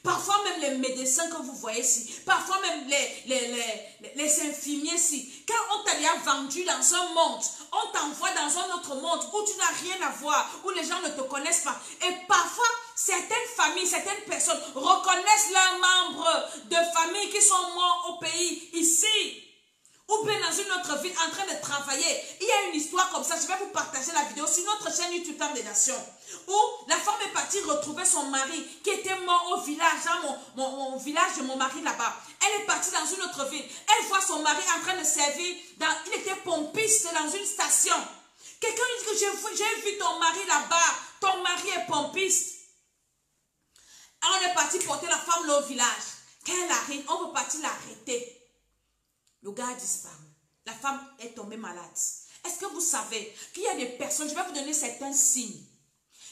Parfois même les médecins que vous voyez ici. Parfois même les infirmiers ici. Quand on t'a déjà vendu dans un monde, on t'envoie dans un autre monde où tu n'as rien à voir, où les gens ne te connaissent pas. Et parfois, certaines familles, certaines personnes reconnaissent leurs membres de famille qui sont morts au pays ici. Ou bien dans une autre ville en train de travailler. Il y a une histoire comme ça. Je vais vous partager la vidéo sur notre chaîne YouTube Temps des Nations. Où la femme est partie retrouver son mari qui était mort au village. Dans mon village de mon mari là-bas. Elle est partie dans une autre ville. Elle voit son mari en train de servir. Il était pompiste dans une station. Quelqu'un lui dit que j'ai vu ton mari là-bas. Ton mari est pompiste. Alors on est parti porter la femme là au village. Quand elle arrive, on veut partir l'arrêter. Le gars a disparu. La femme est tombée malade. Est-ce que vous savez qu'il y a des personnes, je vais vous donner certains signes.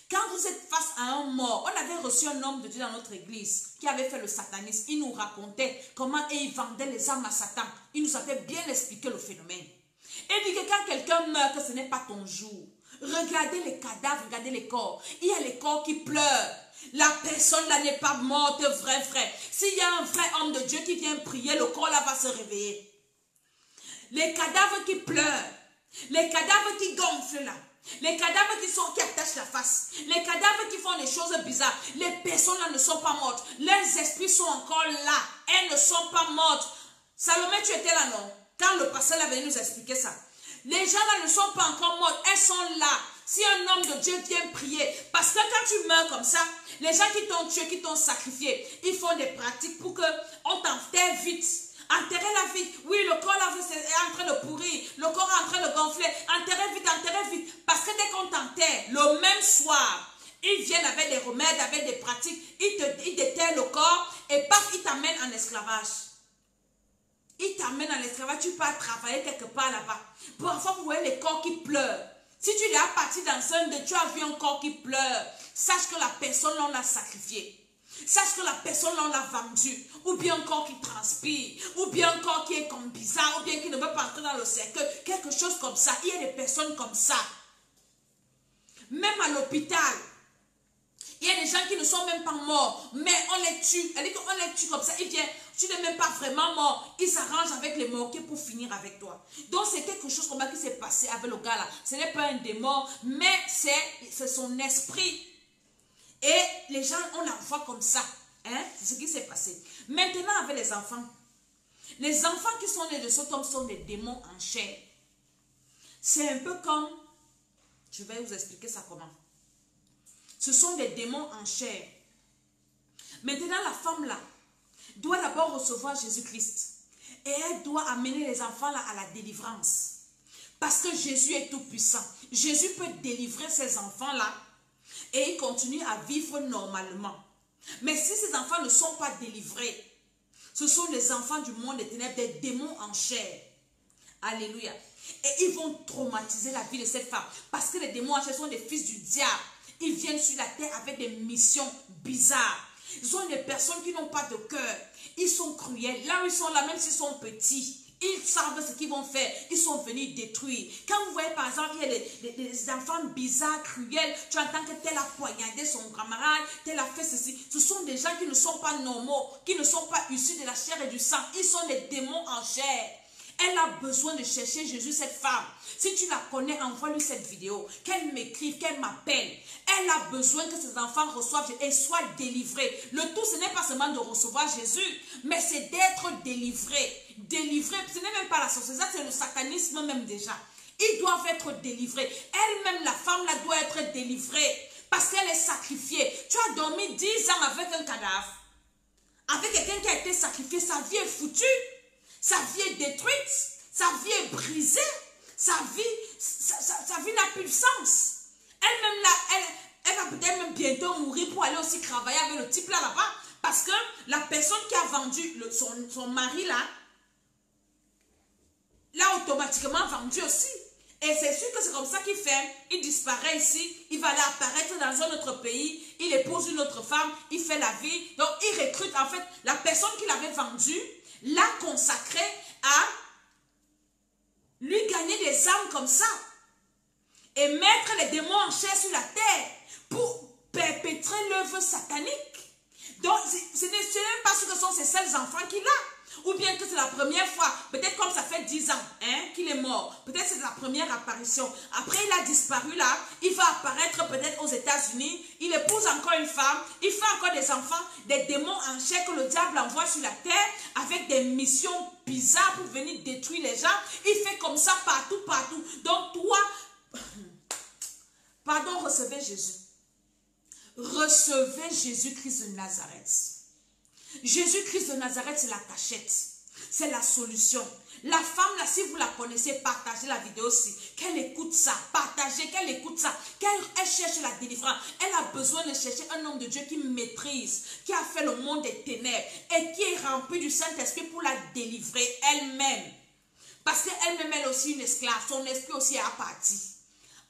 Quand vous êtes face à un mort, on avait reçu un homme de Dieu dans notre église qui avait fait le satanisme. Il nous racontait comment il vendait les âmes à Satan. Il nous avait bien expliqué le phénomène. Et il dit que quand quelqu'un meurt, que ce n'est pas ton jour. Regardez les cadavres, regardez les corps. Il y a les corps qui pleurent. La personne là n'est pas morte, vrai. S'il y a un vrai homme de Dieu qui vient prier, le corps là va se réveiller. Les cadavres qui pleurent, les cadavres qui gonflent là, Les cadavres qui attachent la face. Les cadavres qui font des choses bizarres. Les personnes-là ne sont pas mortes. Leurs esprits sont encore là. Elles ne sont pas mortes. Salomé, tu étais là, non? Quand le pasteur là venu nous expliquer ça. Les gens là ne sont pas encore morts. Elles sont là. Si un homme de Dieu vient prier, parce que quand tu meurs comme ça, les gens qui t'ont tué, qui t'ont sacrifié, ils font des pratiques pour qu'on t'enterre vite. Enterrer la vie. Oui, le corps là est en train de pourrir. Le corps est en train de gonfler. Enterrer vite. Parce que dès qu'on t'enterre, le même soir, ils viennent avec des remèdes, avec des pratiques. Ils déterrent le corps et paf, ils t'amènent en esclavage. Ils t'amènent en esclavage. Tu pars travailler quelque part là-bas. Parfois, vous voyez les corps qui pleurent. Si tu es parti dans un de, tu as vu un corps qui pleure, sache que la personne, on l'a sacrifié. Sache que la personne, on l'a vendu. Ou bien un corps qui transpire. Ou bien un corps qui est comme bizarre. Ou bien qui ne veut pas entrer dans le cercueil. Quelque chose comme ça. Il y a des personnes comme ça. Même à l'hôpital. Il y a des gens qui ne sont même pas morts. Mais on les tue. Elle dit qu'on les tue comme ça. Ils viennent. Tu n'es même pas vraiment mort. Ils s'arrangent avec les mortiers pour finir avec toi. Donc c'est quelque chose comme ça qui s'est passé avec le gars là. Ce n'est pas un démon. Mais c'est son esprit. Et les gens, on la voit comme ça. Hein? C'est ce qui s'est passé. Maintenant, avec les enfants. Les enfants qui sont nés de cet homme sont des démons en chair. C'est un peu comme... Je vais vous expliquer ça comment. Ce sont des démons en chair. Maintenant, la femme là doit d'abord recevoir Jésus-Christ. Et elle doit amener les enfants là à la délivrance. Parce que Jésus est tout puissant. Jésus peut délivrer ces enfants là. Et ils continuent à vivre normalement. Mais si ces enfants ne sont pas délivrés, ce sont les enfants du monde des ténèbres, des démons en chair. Alléluia. Et ils vont traumatiser la vie de cette femme. Parce que les démons en chair sont des fils du diable. Ils viennent sur la terre avec des missions bizarres. Ils sont des personnes qui n'ont pas de cœur. Ils sont cruels. Là où ils sont là, même s'ils sont petits, ils savent ce qu'ils vont faire. Ils sont venus détruire. Quand vous voyez par exemple, il y a des enfants bizarres, cruels, tu entends que tel a poignardé son camarade, tel a fait ceci. Ce sont des gens qui ne sont pas normaux, qui ne sont pas issus de la chair et du sang. Ils sont des démons en chair. Elle a besoin de chercher Jésus, cette femme. Si tu la connais, envoie-lui cette vidéo. Qu'elle m'écrive, qu'elle m'appelle. Elle a besoin que ses enfants reçoivent et soient délivrés. Le tout, ce n'est pas seulement de recevoir Jésus, mais c'est d'être délivré. Délivré, ce n'est même pas la sorcellerie, c'est le satanisme même déjà. Ils doivent être délivrés. Elle-même, la femme, là, doit être délivrée parce qu'elle est sacrifiée. Tu as dormi 10 ans avec un cadavre. Avec quelqu'un qui a été sacrifié, sa vie est foutue. Sa vie est détruite, sa vie est brisée, sa vie n'a plus de sens. Elle-même là, elle va peut-être même bientôt mourir pour aller aussi travailler avec le type là-bas. Parce que la personne qui a vendu son mari là, l'a automatiquement vendu aussi. Et c'est sûr que c'est comme ça qu'il fait. Il disparaît ici, il va aller apparaître dans un autre pays, il épouse une autre femme, il fait la vie. Donc il recrute en fait la personne qui l'avait vendu, l'a consacré à lui gagner des âmes comme ça et mettre les démons en chair sur la terre pour perpétrer l'œuvre satanique. Donc, ce n'est même pas ce que sont ses seuls enfants qu'il a. Ou bien que c'est la première fois, peut-être comme ça fait 10 ans qu'il est mort. Peut-être c'est la première apparition. Après, il a disparu là. Il va apparaître peut-être aux États-Unis. Il épouse encore une femme. Il fait encore des enfants, des démons en chair que le diable envoie sur la terre avec des missions bizarres pour venir détruire les gens. Il fait comme ça partout, partout. Donc toi, pardon, recevez Jésus. Recevez Jésus-Christ de Nazareth. Jésus-Christ de Nazareth, c'est la cachette. C'est la solution. La femme, là, si vous la connaissez, partagez la vidéo aussi. Qu'elle écoute ça. Partagez, qu'elle écoute ça. Qu'elle cherche la délivrance. Elle a besoin de chercher un homme de Dieu qui maîtrise, qui a fait le monde des ténèbres et qui est rempli du Saint-Esprit pour la délivrer elle-même. Parce qu'elle-même, elle est aussi une esclave. Son esprit aussi est parti.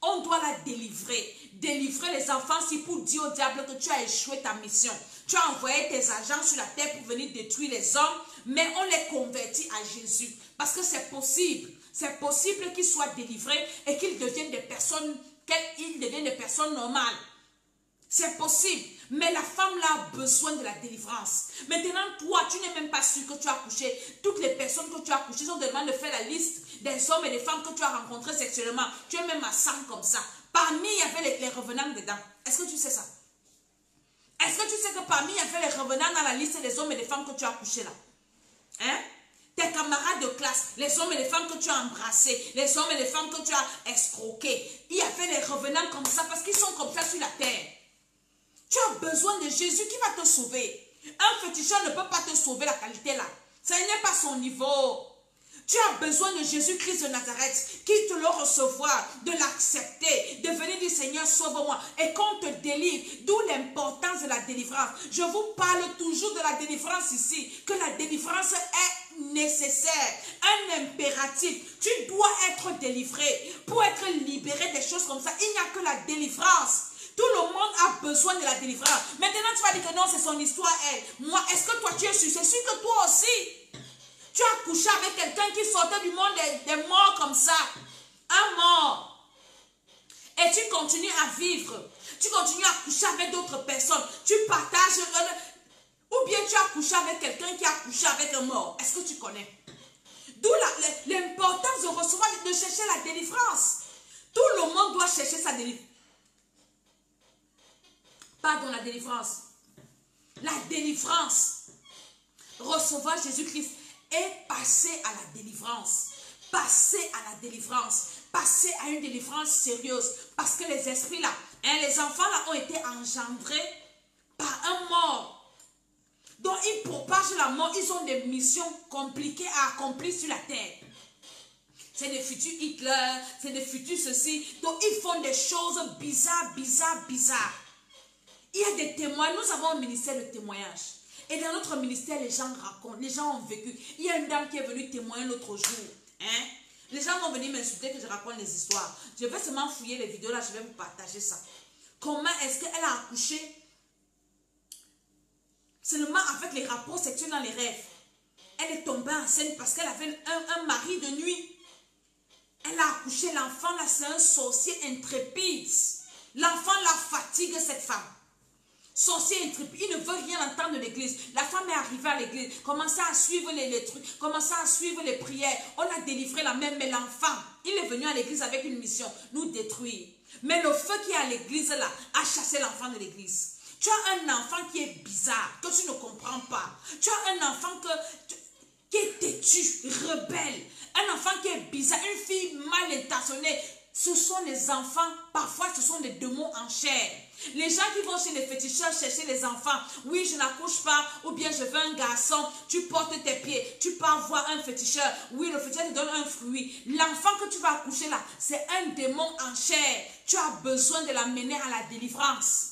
On doit la délivrer. Délivrer les enfants, c'est pour dire au diable que tu as échoué ta mission. Tu as envoyé tes agents sur la terre pour venir détruire les hommes, mais on les convertit à Jésus. Parce que c'est possible. C'est possible qu'ils soient délivrés et qu'ils deviennent des personnes, normales. C'est possible. Mais la femme là a besoin de la délivrance. Maintenant, toi, tu n'es même pas sûr que tu as couché. Toutes les personnes que tu as couchées sont demandées de faire la liste des hommes et des femmes que tu as rencontrés sexuellement. Tu es même à 100 comme ça. Parmi, il y avait les revenants dedans. Est-ce que tu sais ça? Est-ce que tu sais que parmi, il y avait les revenants dans la liste des hommes et des femmes que tu as couchés là? Hein? Tes camarades de classe, les hommes et les femmes que tu as embrassés, les hommes et les femmes que tu as escroqués. Il y avait les revenants comme ça parce qu'ils sont comme ça sur la terre. Tu as besoin de Jésus qui va te sauver. Un féticheur ne peut pas te sauver la qualité là. Ça n'est pas son niveau. Tu as besoin de Jésus-Christ de Nazareth qui te le recevoir, de l'accepter, de venir dire Seigneur sauve-moi et qu'on te délivre. D'où l'importance de la délivrance. Je vous parle toujours de la délivrance ici, que la délivrance est nécessaire, un impératif. Tu dois être délivré pour être libéré des choses comme ça. Il n'y a que la délivrance. Tout le monde a besoin de la délivrance. Maintenant, tu vas dire que non, c'est son histoire, elle. Moi, est-ce que toi, tu es sûr? C'est sûr que toi aussi. Tu as couché avec quelqu'un qui sortait du monde des morts comme ça. Un mort. Et tu continues à vivre. Tu continues à coucher avec d'autres personnes. Tu partages. Ou bien tu as couché avec quelqu'un qui a couché avec un mort. Est-ce que tu connais? D'où l'importance de recevoir, de chercher la délivrance. Tout le monde doit chercher sa délivrance. Pardon, la délivrance. La délivrance. Recevoir Jésus-Christ et passer à la délivrance. Passer à la délivrance. Passer à une délivrance sérieuse. Parce que les esprits là, les enfants là ont été engendrés par un mort. Donc ils propagent la mort. Ils ont des missions compliquées à accomplir sur la terre. C'est des futurs Hitler, c'est des futurs ceci. Donc ils font des choses bizarres. Il y a des témoins. Nous avons un ministère de témoignage. Et dans notre ministère, les gens racontent, les gens ont vécu. Il y a une dame qui est venue témoigner l'autre jour. Hein? Les gens vont venir m'insulter que je raconte les histoires. Je vais seulement fouiller les vidéos là, je vais vous partager ça. Comment est-ce qu'elle a accouché seulement avec les rapports sexuels dans les rêves? Elle est tombée enceinte parce qu'elle avait un mari de nuit. Elle a accouché, l'enfant là, c'est un sorcier intrépide. L'enfant la fatigue, cette femme. Sorcier intrépide, il ne veut rien entendre de l'église. La femme est arrivée à l'église, commençait à suivre les trucs, commençait à suivre les prières. On a délivré la même, mais l'enfant, il est venu à l'église avec une mission, nous détruire. Mais le feu qui est à l'église là, a chassé l'enfant de l'église. Tu as un enfant qui est bizarre, que tu ne comprends pas. Tu as un enfant qui est têtu, rebelle. Un enfant qui est bizarre, une fille mal intentionnée. Ce sont les enfants, parfois ce sont des démons en chair. Les gens qui vont chez les féticheurs chercher les enfants. Oui, je n'accouche pas, ou bien je veux un garçon. Tu portes tes pieds, tu pars voir un féticheur. Oui, le féticheur te donne un fruit. L'enfant que tu vas accoucher là, c'est un démon en chair. Tu as besoin de l'amener à la délivrance.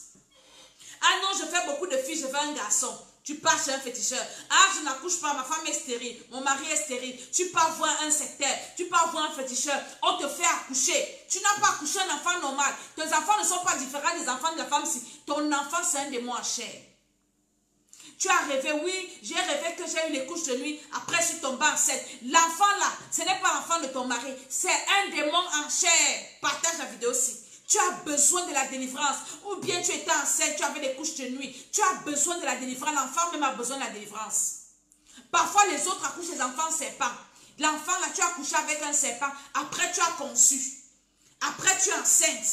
Ah non, je fais beaucoup de filles, je veux un garçon. Tu pars chez un féticheur. Ah, je n'accouche pas, ma femme est stérile, mon mari est stérile. Tu pars voir un sectaire, tu pars voir un féticheur. On te fait accoucher. Tu n'as pas accouché un enfant normal. Tes enfants ne sont pas différents des enfants de la femme. Ton enfant, c'est un démon en chair. Tu as rêvé, oui, j'ai rêvé que j'ai eu les couches de nuit. Après, je suis tombée enceinte. L'enfant là, ce n'est pas l'enfant de ton mari. C'est un démon en chair. Partage la vidéo aussi. Tu as besoin de la délivrance. Ou bien tu étais enceinte, tu avais des couches de nuit. Tu as besoin de la délivrance. L'enfant même a besoin de la délivrance. Parfois, les autres accouchent les enfants serpents. L'enfant, là, tu as accouché avec un serpent. Après, tu as conçu. Après, tu es enceinte.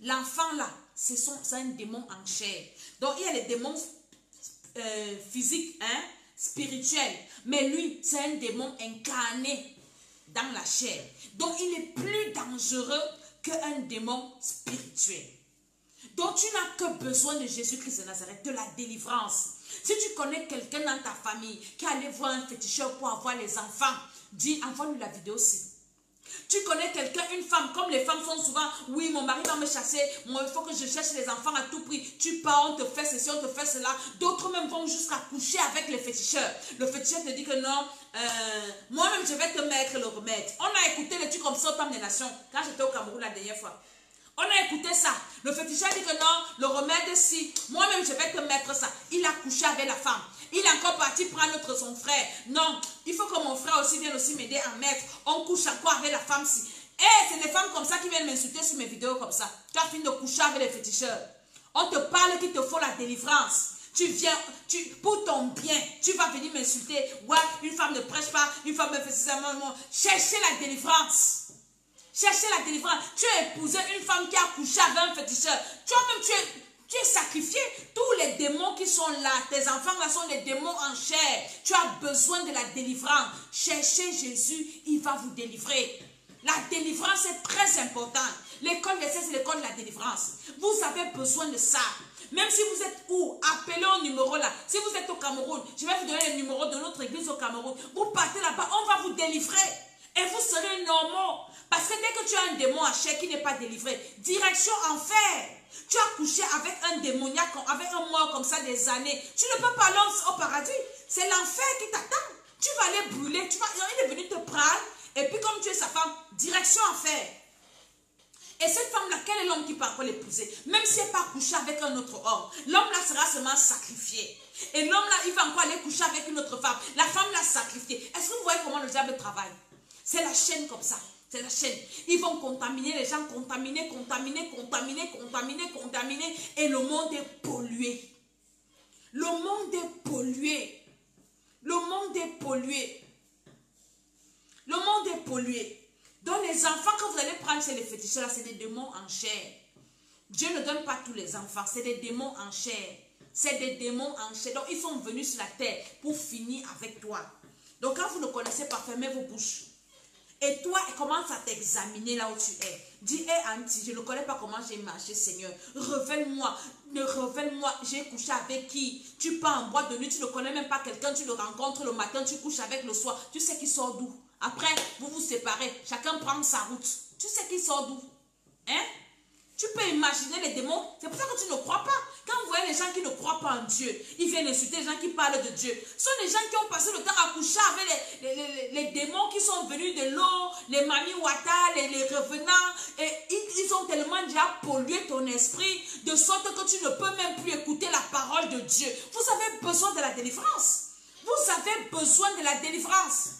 L'enfant, là, c'est un démon en chair. Donc, il y a les démons physiques, hein, spirituels. Mais lui, c'est un démon incarné dans la chair. Donc, il est plus dangereux qu'un démon spirituel. Donc tu n'as que besoin de Jésus-Christ de Nazareth, de la délivrance. Si tu connais quelqu'un dans ta famille qui allait voir un féticheur pour avoir les enfants, dis, envoie-lui la vidéo aussi. Tu connais quelqu'un, une femme, comme les femmes sont souvent, oui, mon mari va me chasser, moi, il faut que je cherche les enfants à tout prix. Tu pars, on te fait ceci, on te fait cela. D'autres même vont jusqu'à coucher avec les féticheurs. Le féticheur te dit que non, moi-même je vais te mettre le remède. On a écouté les trucs comme ça au temps des nations, quand j'étais au Cameroun la dernière fois. On a écouté ça. Le féticheur dit que non, le remède si, moi-même je vais te mettre ça. Il a couché avec la femme. Il est encore parti prendre son frère. Non, il faut que mon frère aussi vienne aussi m'aider à mettre. On couche encore avec la femme si. Eh, c'est des femmes comme ça qui viennent m'insulter sur mes vidéos comme ça. Tu as fini de coucher avec les féticheurs. On te parle qu'il te faut la délivrance. Tu viens, pour ton bien, tu vas venir m'insulter. Ouais, une femme ne prêche pas, une femme ne fait ça. Cherchez la délivrance. Cherchez la délivrance. Tu as épousé une femme qui a couché avec un féticheur. Toi-même, tu es sacrifié. Tous les démons qui sont là, tes enfants là sont des démons en chair. Tu as besoin de la délivrance. Cherchez Jésus, il va vous délivrer. La délivrance est très importante. L'école d'essai, c'est l'école de la délivrance. Vous avez besoin de ça. Même si vous êtes où, appelez au numéro là. Si vous êtes au Cameroun, je vais vous donner le numéro de notre église au Cameroun. Vous partez là-bas, on va vous délivrer. Et vous serez normaux. Parce que dès que tu as un démon en chair qui n'est pas délivré, direction enfer. Tu as couché avec un démoniaque, avec un mort comme ça des années. Tu ne peux pas aller au paradis. C'est l'enfer qui t'attend. Tu vas aller brûler. Il est venu te prendre. Et puis comme tu es sa femme, direction enfer. Et cette femme-là, quel est l'homme qui peut encore l'épouser? Même si elle n'est pas couchée avec un autre homme, l'homme-là sera seulement sacrifié. Et l'homme-là, il va encore aller coucher avec une autre femme. La femme l'a sacrifié. Est-ce que vous voyez comment le diable travaille? C'est la chaîne comme ça. C'est la chaîne. Ils vont contaminer les gens, contaminer. Et le monde est pollué. Le monde est pollué. Le monde est pollué. Le monde est pollué. Donc les enfants que vous allez prendre chez les féticheurs, là, c'est des démons en chair. Dieu ne donne pas tous les enfants, c'est des démons en chair. C'est des démons en chair. Donc ils sont venus sur la terre pour finir avec toi. Donc quand vous ne connaissez pas, fermez vos bouches. Et toi, commence à t'examiner là où tu es. Dis, hé Auntie, je ne connais pas comment j'ai marché, Seigneur. Révèle-moi, j'ai couché avec qui? Tu pars en boîte de nuit, tu ne connais même pas quelqu'un, tu le rencontres le matin, tu couches avec le soir. Tu sais qu'il sort d'où? Après, vous vous séparez, chacun prend sa route. Tu sais qu'il sort d'où? Hein? Tu peux imaginer les démons. C'est pour ça que tu ne crois pas. Quand vous voyez les gens qui ne croient pas en Dieu, ils viennent insulter les gens qui parlent de Dieu. Ce sont des gens qui ont passé le temps à coucher avec les démons qui sont venus de l'eau, les mami wata, les revenants. Et ils ont tellement déjà pollué ton esprit de sorte que tu ne peux même plus écouter la parole de Dieu. Vous avez besoin de la délivrance. Vous avez besoin de la délivrance.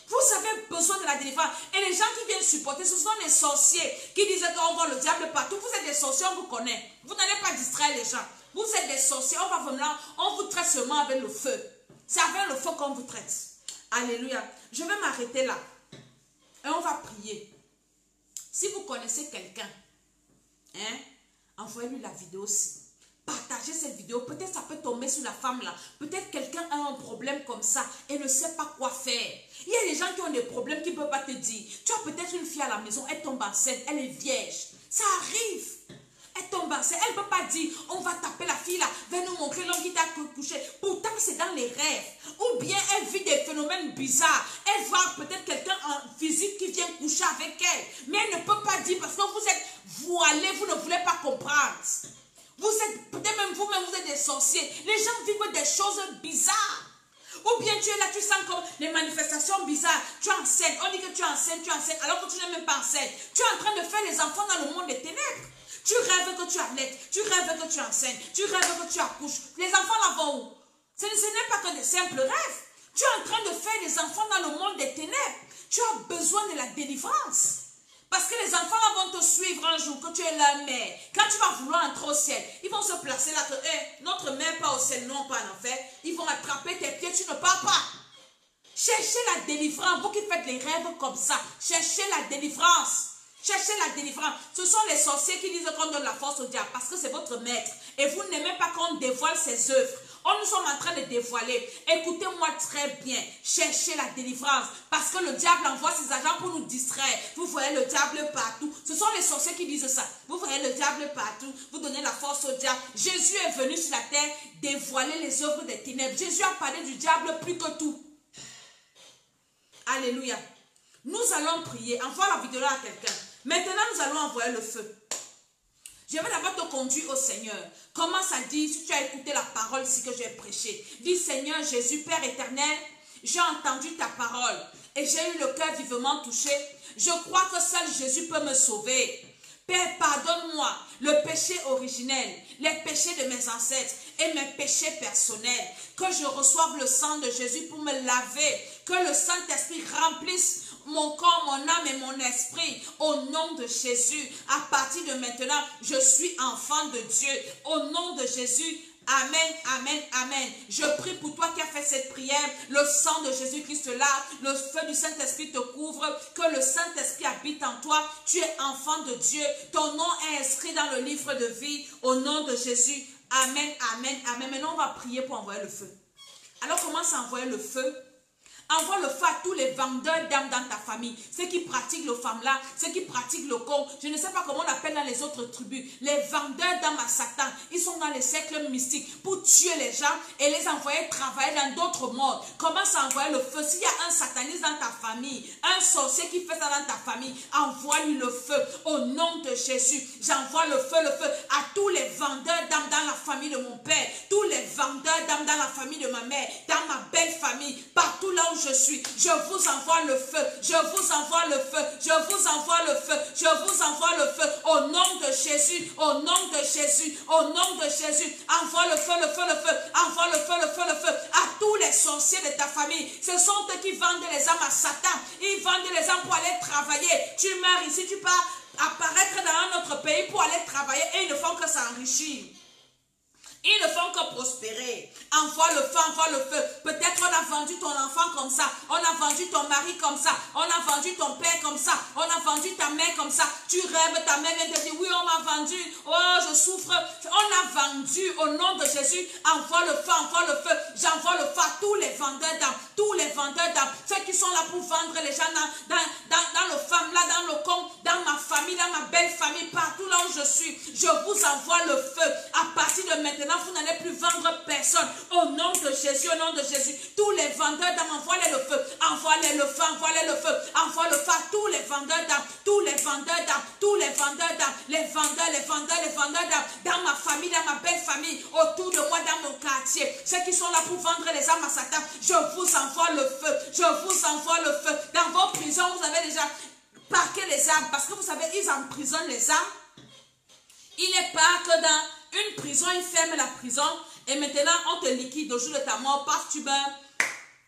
Vous avez besoin de la délivrance. Et les gens qui viennent supporter, ce sont les sorciers qui disent qu'on voit le diable partout. Vous êtes des sorciers, on vous connaît. Vous n'allez pas distraire les gens. Vous êtes des sorciers, on vous traite seulement avec le feu. C'est avec le feu qu'on vous traite. Alléluia. Je vais m'arrêter là. Et on va prier. Si vous connaissez quelqu'un, hein, envoyez-lui la vidéo aussi. Partagez cette vidéo. Peut-être ça peut tomber sur la femme là. Peut-être quelqu'un a un problème comme ça et ne sait pas quoi faire. Il y a des gens qui ont des problèmes qui ne peuvent pas te dire. Tu as peut-être une fille à la maison, elle tombe enceinte, elle est vierge. Ça arrive. Elle tombe enceinte, elle ne peut pas dire, on va taper la fille là, va nous montrer l'homme qui t'a couché. Pourtant, c'est dans les rêves. Ou bien elle vit des phénomènes bizarres. Elle voit peut-être quelqu'un en physique qui vient coucher avec elle. Mais elle ne peut pas dire parce que vous êtes voilés, vous ne voulez pas comprendre. Vous êtes, peut-être même vous-même, vous êtes des sorciers. Les gens vivent des choses bizarres. Ou bien tu es là, tu sens comme les manifestations bizarres. Tu es enceinte, on dit que tu es enceinte, alors que tu n'es même pas enceinte. Tu es en train de faire les enfants dans le monde des ténèbres. Tu rêves que tu allaites, tu rêves que tu es enceinte, tu rêves que tu accouches. Les enfants là vont où? Ce n'est pas que des simples rêves. Tu es en train de faire des enfants dans le monde des ténèbres. Tu as besoin de la délivrance. Parce que les enfants là vont te suivre un jour, que tu es leur mère. Quand tu vas vouloir entrer au ciel, ils vont se placer là que notre mère pas au ciel, non pas en enfer. Ils vont attraper tes pieds, tu ne pars pas. Cherchez la délivrance. Vous qui faites les rêves comme ça, cherchez la délivrance. Cherchez la délivrance. Ce sont les sorciers qui disent qu'on donne la force au diable parce que c'est votre maître. Et vous n'aimez pas qu'on dévoile ses œuvres. Nous sommes en train de dévoiler. Écoutez-moi très bien. Cherchez la délivrance. Parce que le diable envoie ses agents pour nous distraire. Vous voyez le diable partout. Ce sont les sorciers qui disent ça. Vous voyez le diable partout. Vous donnez la force au diable. Jésus est venu sur la terre dévoiler les œuvres des ténèbres. Jésus a parlé du diable plus que tout. Alléluia. Nous allons prier. Envoie la vidéo à quelqu'un. Maintenant, nous allons envoyer le feu. Je vais d'abord te conduire au Seigneur. Commence à dire, si tu as écouté la parole ici que j'ai prêchée, dis Seigneur Jésus, Père éternel, j'ai entendu ta parole et j'ai eu le cœur vivement touché. Je crois que seul Jésus peut me sauver. Père, pardonne-moi le péché originel, les péchés de mes ancêtres et mes péchés personnels. Que je reçoive le sang de Jésus pour me laver. Que le Saint-Esprit remplisse mon corps, mon âme et mon esprit. Au nom de Jésus, à partir de maintenant, je suis enfant de Dieu. Au nom de Jésus, Amen, amen, amen. Je prie pour toi qui as fait cette prière. Le sang de Jésus-Christ là, le feu du Saint-Esprit te couvre. Que le Saint-Esprit habite en toi. Tu es enfant de Dieu. Ton nom est inscrit dans le livre de vie. Au nom de Jésus. Amen, amen, amen. Maintenant, on va prier pour envoyer le feu. Alors, commence à envoyer le feu. Envoie le feu à tous les vendeurs d'âmes dans ta famille. Ceux qui pratiquent le femme-là, ceux qui pratiquent le con. Je ne sais pas comment on appelle dans les autres tribus. Les vendeurs d'âmes à Satan. Ils sont dans les cercles mystiques pour tuer les gens et les envoyer travailler dans d'autres mondes. Commence à envoyer le feu. S'il y a un sataniste dans ta famille, un sorcier qui fait ça dans ta famille, envoie-lui le feu. Au nom de Jésus, j'envoie le feu à tous les vendeurs d'âmes dans la famille de mon père. Tous les vendeurs d'âmes dans la famille de ma mère. Dans ma belle famille. Partout là où je suis, je vous envoie le feu, je vous envoie le feu, je vous envoie le feu, je vous envoie le feu, au nom de Jésus, au nom de Jésus, au nom de Jésus, envoie le feu, envoie le feu, à tous les sorciers de ta famille. Ce sont eux qui vendent les âmes à Satan, ils vendent les âmes pour aller travailler. Tu meurs ici, tu pars apparaître dans un autre pays pour aller travailler et ils ne font que s'enrichir. Ils ne font que prospérer. Envoie le feu. Peut-être on a vendu ton enfant comme ça. On a vendu ton mari comme ça. On a vendu ton père comme ça. On a vendu ta mère comme ça. Tu rêves, ta mère vient te dire, oui, on m'a vendu. Oh, je souffre. On a vendu au nom de Jésus. Envoie le feu. J'envoie le feu à tous les vendeurs d'âmes. Tous les vendeurs d'âmes. Ceux qui sont là pour vendre les gens dans le femme là, dans le con, dans ma famille, dans ma belle famille, partout là où je suis. Je vous envoie le feu. À partir de maintenant, vous n'allez plus vendre personne. Au nom de Jésus, au nom de Jésus. Tous les vendeurs d'âmes, envoie-les le feu. Envoie-les le feu, envoie-les le feu. Envoie le feu à tous les vendeurs d'âmes. Tous les vendeurs d'âmes. Tous les vendeurs d'âmes. Les vendeurs d'âmes. Dans ma famille, dans ma belle famille. Autour de moi, dans mon quartier. Ceux qui sont là pour vendre les âmes à Satan. Je vous envoie le feu. Je vous envoie le feu. Dans vos prisons, vous avez déjà parqué les âmes. Parce que vous savez, ils emprisonnent les âmes. Il n'est pas que dans une prison, ils ferment la prison et maintenant on te liquide au jour de ta mort parce que tu meurs.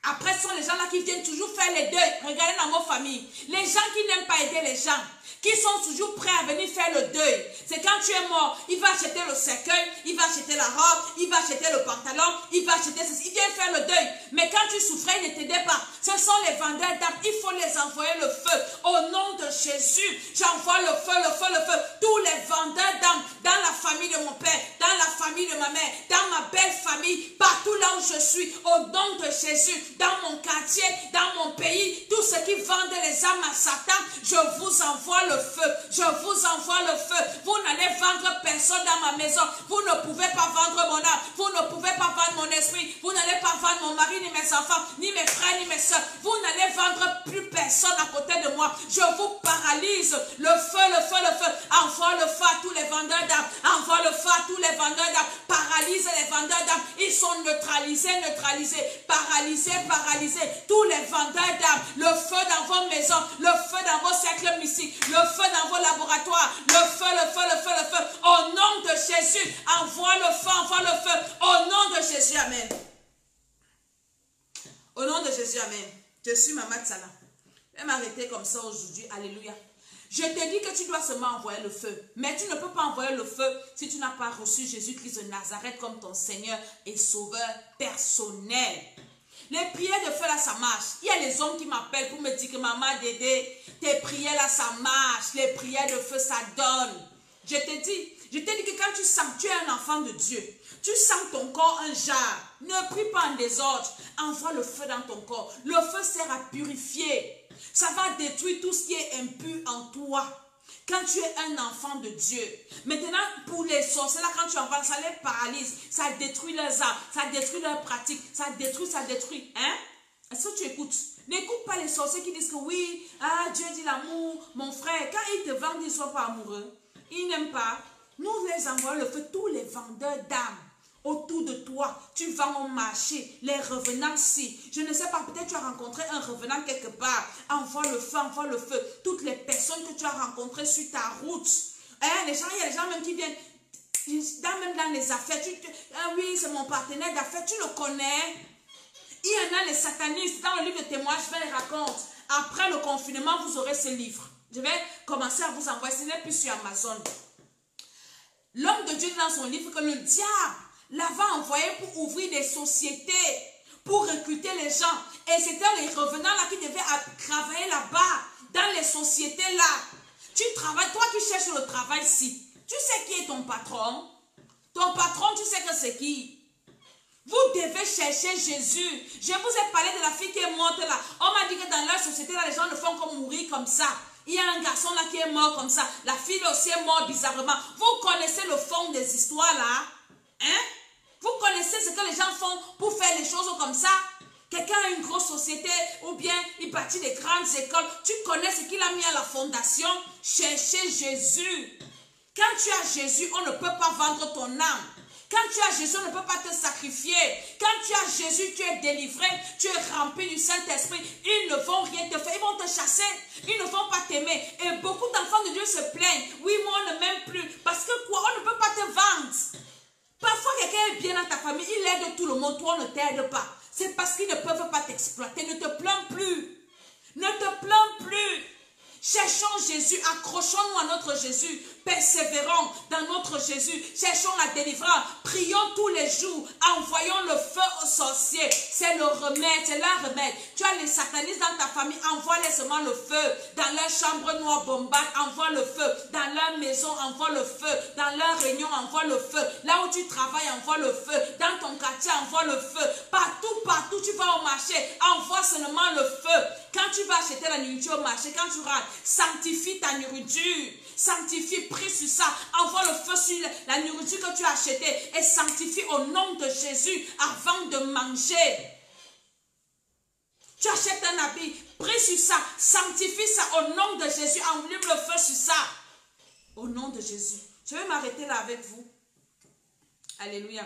Après, ce sont les gens là qui viennent toujours faire les deuils. Regardez dans vos familles. Les gens qui n'aiment pas aider les gens, qui sont toujours prêts à venir faire le deuil. C'est quand tu es mort, il va acheter le cercueil, il va acheter la robe, il va acheter le pantalon, il va acheter ceci. Il vient faire le deuil. Mais quand tu souffrais, il ne t'aidait pas. Ce sont les vendeurs d'âmes. Il faut les envoyer le feu. Au nom de Jésus, j'envoie le feu. Tous les vendeurs d'âmes dans la famille de mon père, dans la famille de ma mère, dans ma belle famille, partout là où je suis, au nom de Jésus, dans mon quartier, dans mon pays, tous ceux qui vendent les âmes à Satan, je vous envoie le feu. Je vous envoie le feu. Vous n'allez vendre personne dans ma maison. Vous ne pouvez pas vendre mon âme. Vous ne pouvez pas vendre mon esprit. Vous n'allez pas vendre mon mari, ni mes enfants, ni mes frères, ni mes soeurs. Vous n'allez vendre plus personne à côté de moi. Je vous paralyse. Le feu. Envoie le feu à tous les vendeurs d'âmes. Envoie le feu à tous les vendeurs d'âmes. Paralyse les vendeurs d'âmes. Ils sont neutralisés. Paralysés. Tous les vendeurs d'âmes. Le feu dans vos maisons. Le feu dans vos cercles mystiques. Le feu dans vos laboratoires. Le feu. Au nom de Jésus. Envoie le feu. Au nom de Jésus. Amen. Au nom de Jésus. Amen. Je suis Maman Tsala. Je vais m'arrêter comme ça aujourd'hui. Alléluia. Je te dis que tu dois seulement envoyer le feu. Mais tu ne peux pas envoyer le feu si tu n'as pas reçu Jésus-Christ de Nazareth comme ton Seigneur et Sauveur personnel. Les prières de feu là, ça marche. Il y a les hommes qui m'appellent pour me dire que maman Dédé, tes prières là, ça marche. Les prières de feu, ça donne. Je te dis que quand tu sens, tu es un enfant de Dieu. Tu sens ton corps un jar. Ne prie pas en désordre. Envoie le feu dans ton corps. Le feu sert à purifier. Ça va détruire tout ce qui est impur en toi. Quand tu es un enfant de Dieu. Maintenant, pour les sorciers, là, quand tu envoies, ça les paralyse. Ça détruit leurs âmes. Ça détruit leurs pratiques. Ça détruit. Hein? Est-ce que tu écoutes? N'écoute pas les sorciers qui disent que oui, Dieu dit l'amour. Mon frère, quand ils te vendent, ils ne sont pas amoureux. Ils n'aiment pas. Nous les envoyons le feu, tous les vendeurs d'âmes. Autour de toi, tu vas au marché, les revenants si. Je ne sais pas, peut-être tu as rencontré un revenant quelque part. Envoie le feu. Toutes les personnes que tu as rencontrées sur ta route. Il y a les gens même qui viennent, même dans les affaires. Oui, c'est mon partenaire d'affaires, tu le connais. Il y en a les satanistes, dans le livre de témoignages, je vais les raconter. Après le confinement, vous aurez ce livre. Je vais commencer à vous envoyer, ce n'est plus sur Amazon. L'homme de Dieu dit dans son livre que le diable, l'avait envoyé pour ouvrir des sociétés, pour recruter les gens. Et c'était les revenants-là qui devaient travailler là-bas, dans les sociétés-là. Tu travailles, toi qui cherches le travail ici, tu sais qui est ton patron? Ton patron, tu sais que c'est qui? Vous devez chercher Jésus. Je vous ai parlé de la fille qui est morte là. On m'a dit que dans leur société, là, les gens ne font que mourir comme ça. Il y a un garçon là qui est mort comme ça. La fille aussi est morte bizarrement. Vous connaissez le fond des histoires là? Hein? Vous connaissez ce que les gens font pour faire les choses comme ça? Quelqu'un a une grosse société ou bien il bâtit des grandes écoles. Tu connais ce qu'il a mis à la fondation? Cherchez Jésus. Quand tu as Jésus, on ne peut pas vendre ton âme. Quand tu as Jésus, on ne peut pas te sacrifier. Quand tu as Jésus, tu es délivré, tu es rempli du Saint-Esprit. Ils ne vont rien te faire, ils vont te chasser. Ils ne vont pas t'aimer. Et beaucoup d'enfants de Dieu se plaignent. Oui, moi, on ne m'aime plus. Parce que quoi? On ne peut pas te vendre. Parfois, quelqu'un est bien dans ta famille, il aide tout le monde, toi, on ne t'aide pas. C'est parce qu'ils ne peuvent pas t'exploiter. Ne te plains plus. Ne te plains plus. Cherchons Jésus, accrochons-nous à notre Jésus, persévérons dans notre Jésus, cherchons la délivrance, prions tous les jours, envoyons le feu aux sorciers, c'est le remède, c'est leur remède. Tu as les satanistes dans ta famille, envoie-les seulement le feu, dans leur chambre noire bombarde, envoie le feu, dans leur maison, envoie le feu, dans leur réunion, envoie le feu, là où tu travailles, envoie le feu, dans ton quartier, envoie le feu, partout, tu vas au marché, envoie seulement le feu. Quand tu vas acheter la nourriture au marché, quand tu rentres, sanctifie ta nourriture. Sanctifie, prie sur ça. Envoie le feu sur la nourriture que tu as achetée et sanctifie au nom de Jésus avant de manger. Tu achètes un habit, prie sur ça, sanctifie ça au nom de Jésus. Allume le feu sur ça. Au nom de Jésus. Je vais m'arrêter là avec vous. Alléluia.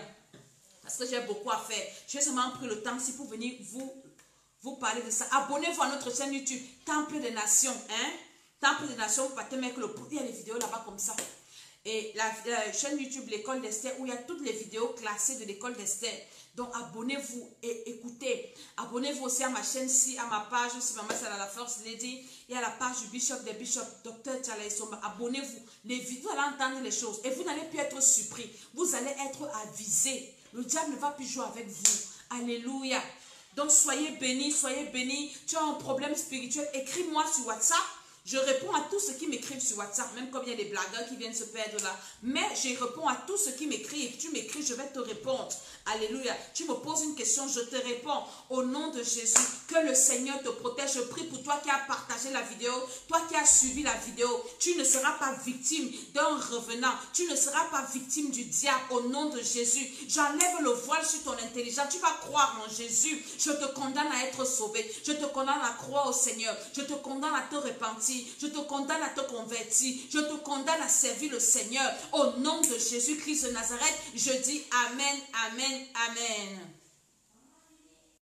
Parce que j'ai beaucoup à faire. J'ai seulement pris le temps ici pour venir vous parler de ça. Abonnez-vous à notre chaîne YouTube, Temple des Nations. Hein? Temple des Nations, il y a les vidéos là-bas comme ça. Et la chaîne YouTube, l'école d'Esther, où il y a toutes les vidéos classées de l'école d'Esther. Donc abonnez-vous et écoutez. Abonnez-vous aussi à ma chaîne ici, à ma page aussi, Maman Sarah la First Lady. Il y a la page du Bishop des Bishops, Dr. Tchala Somba. Abonnez-vous. Vous allez entendre les choses et vous n'allez plus être surpris. Vous allez être avisés. Le diable ne va plus jouer avec vous. Alléluia. Donc soyez bénis, soyez bénis. Tu as un problème spirituel, écris-moi sur WhatsApp. Je réponds à tous ceux qui m'écrivent sur WhatsApp, même comme il y a des blagueurs qui viennent se perdre là. Mais je réponds à tous ceux qui m'écrivent. Tu m'écris, je vais te répondre. Alléluia. Tu me poses une question, je te réponds. Au nom de Jésus, que le Seigneur te protège. Je prie pour toi qui as partagé la vidéo, toi qui as suivi la vidéo. Tu ne seras pas victime d'un revenant. Tu ne seras pas victime du diable. Au nom de Jésus, j'enlève le voile sur ton intelligence. Tu vas croire en Jésus. Je te condamne à être sauvé. Je te condamne à croire au Seigneur. Je te condamne à te repentir. Je te condamne à te convertir. Je te condamne à servir le Seigneur. Au nom de Jésus-Christ de Nazareth, je dis Amen, Amen, Amen.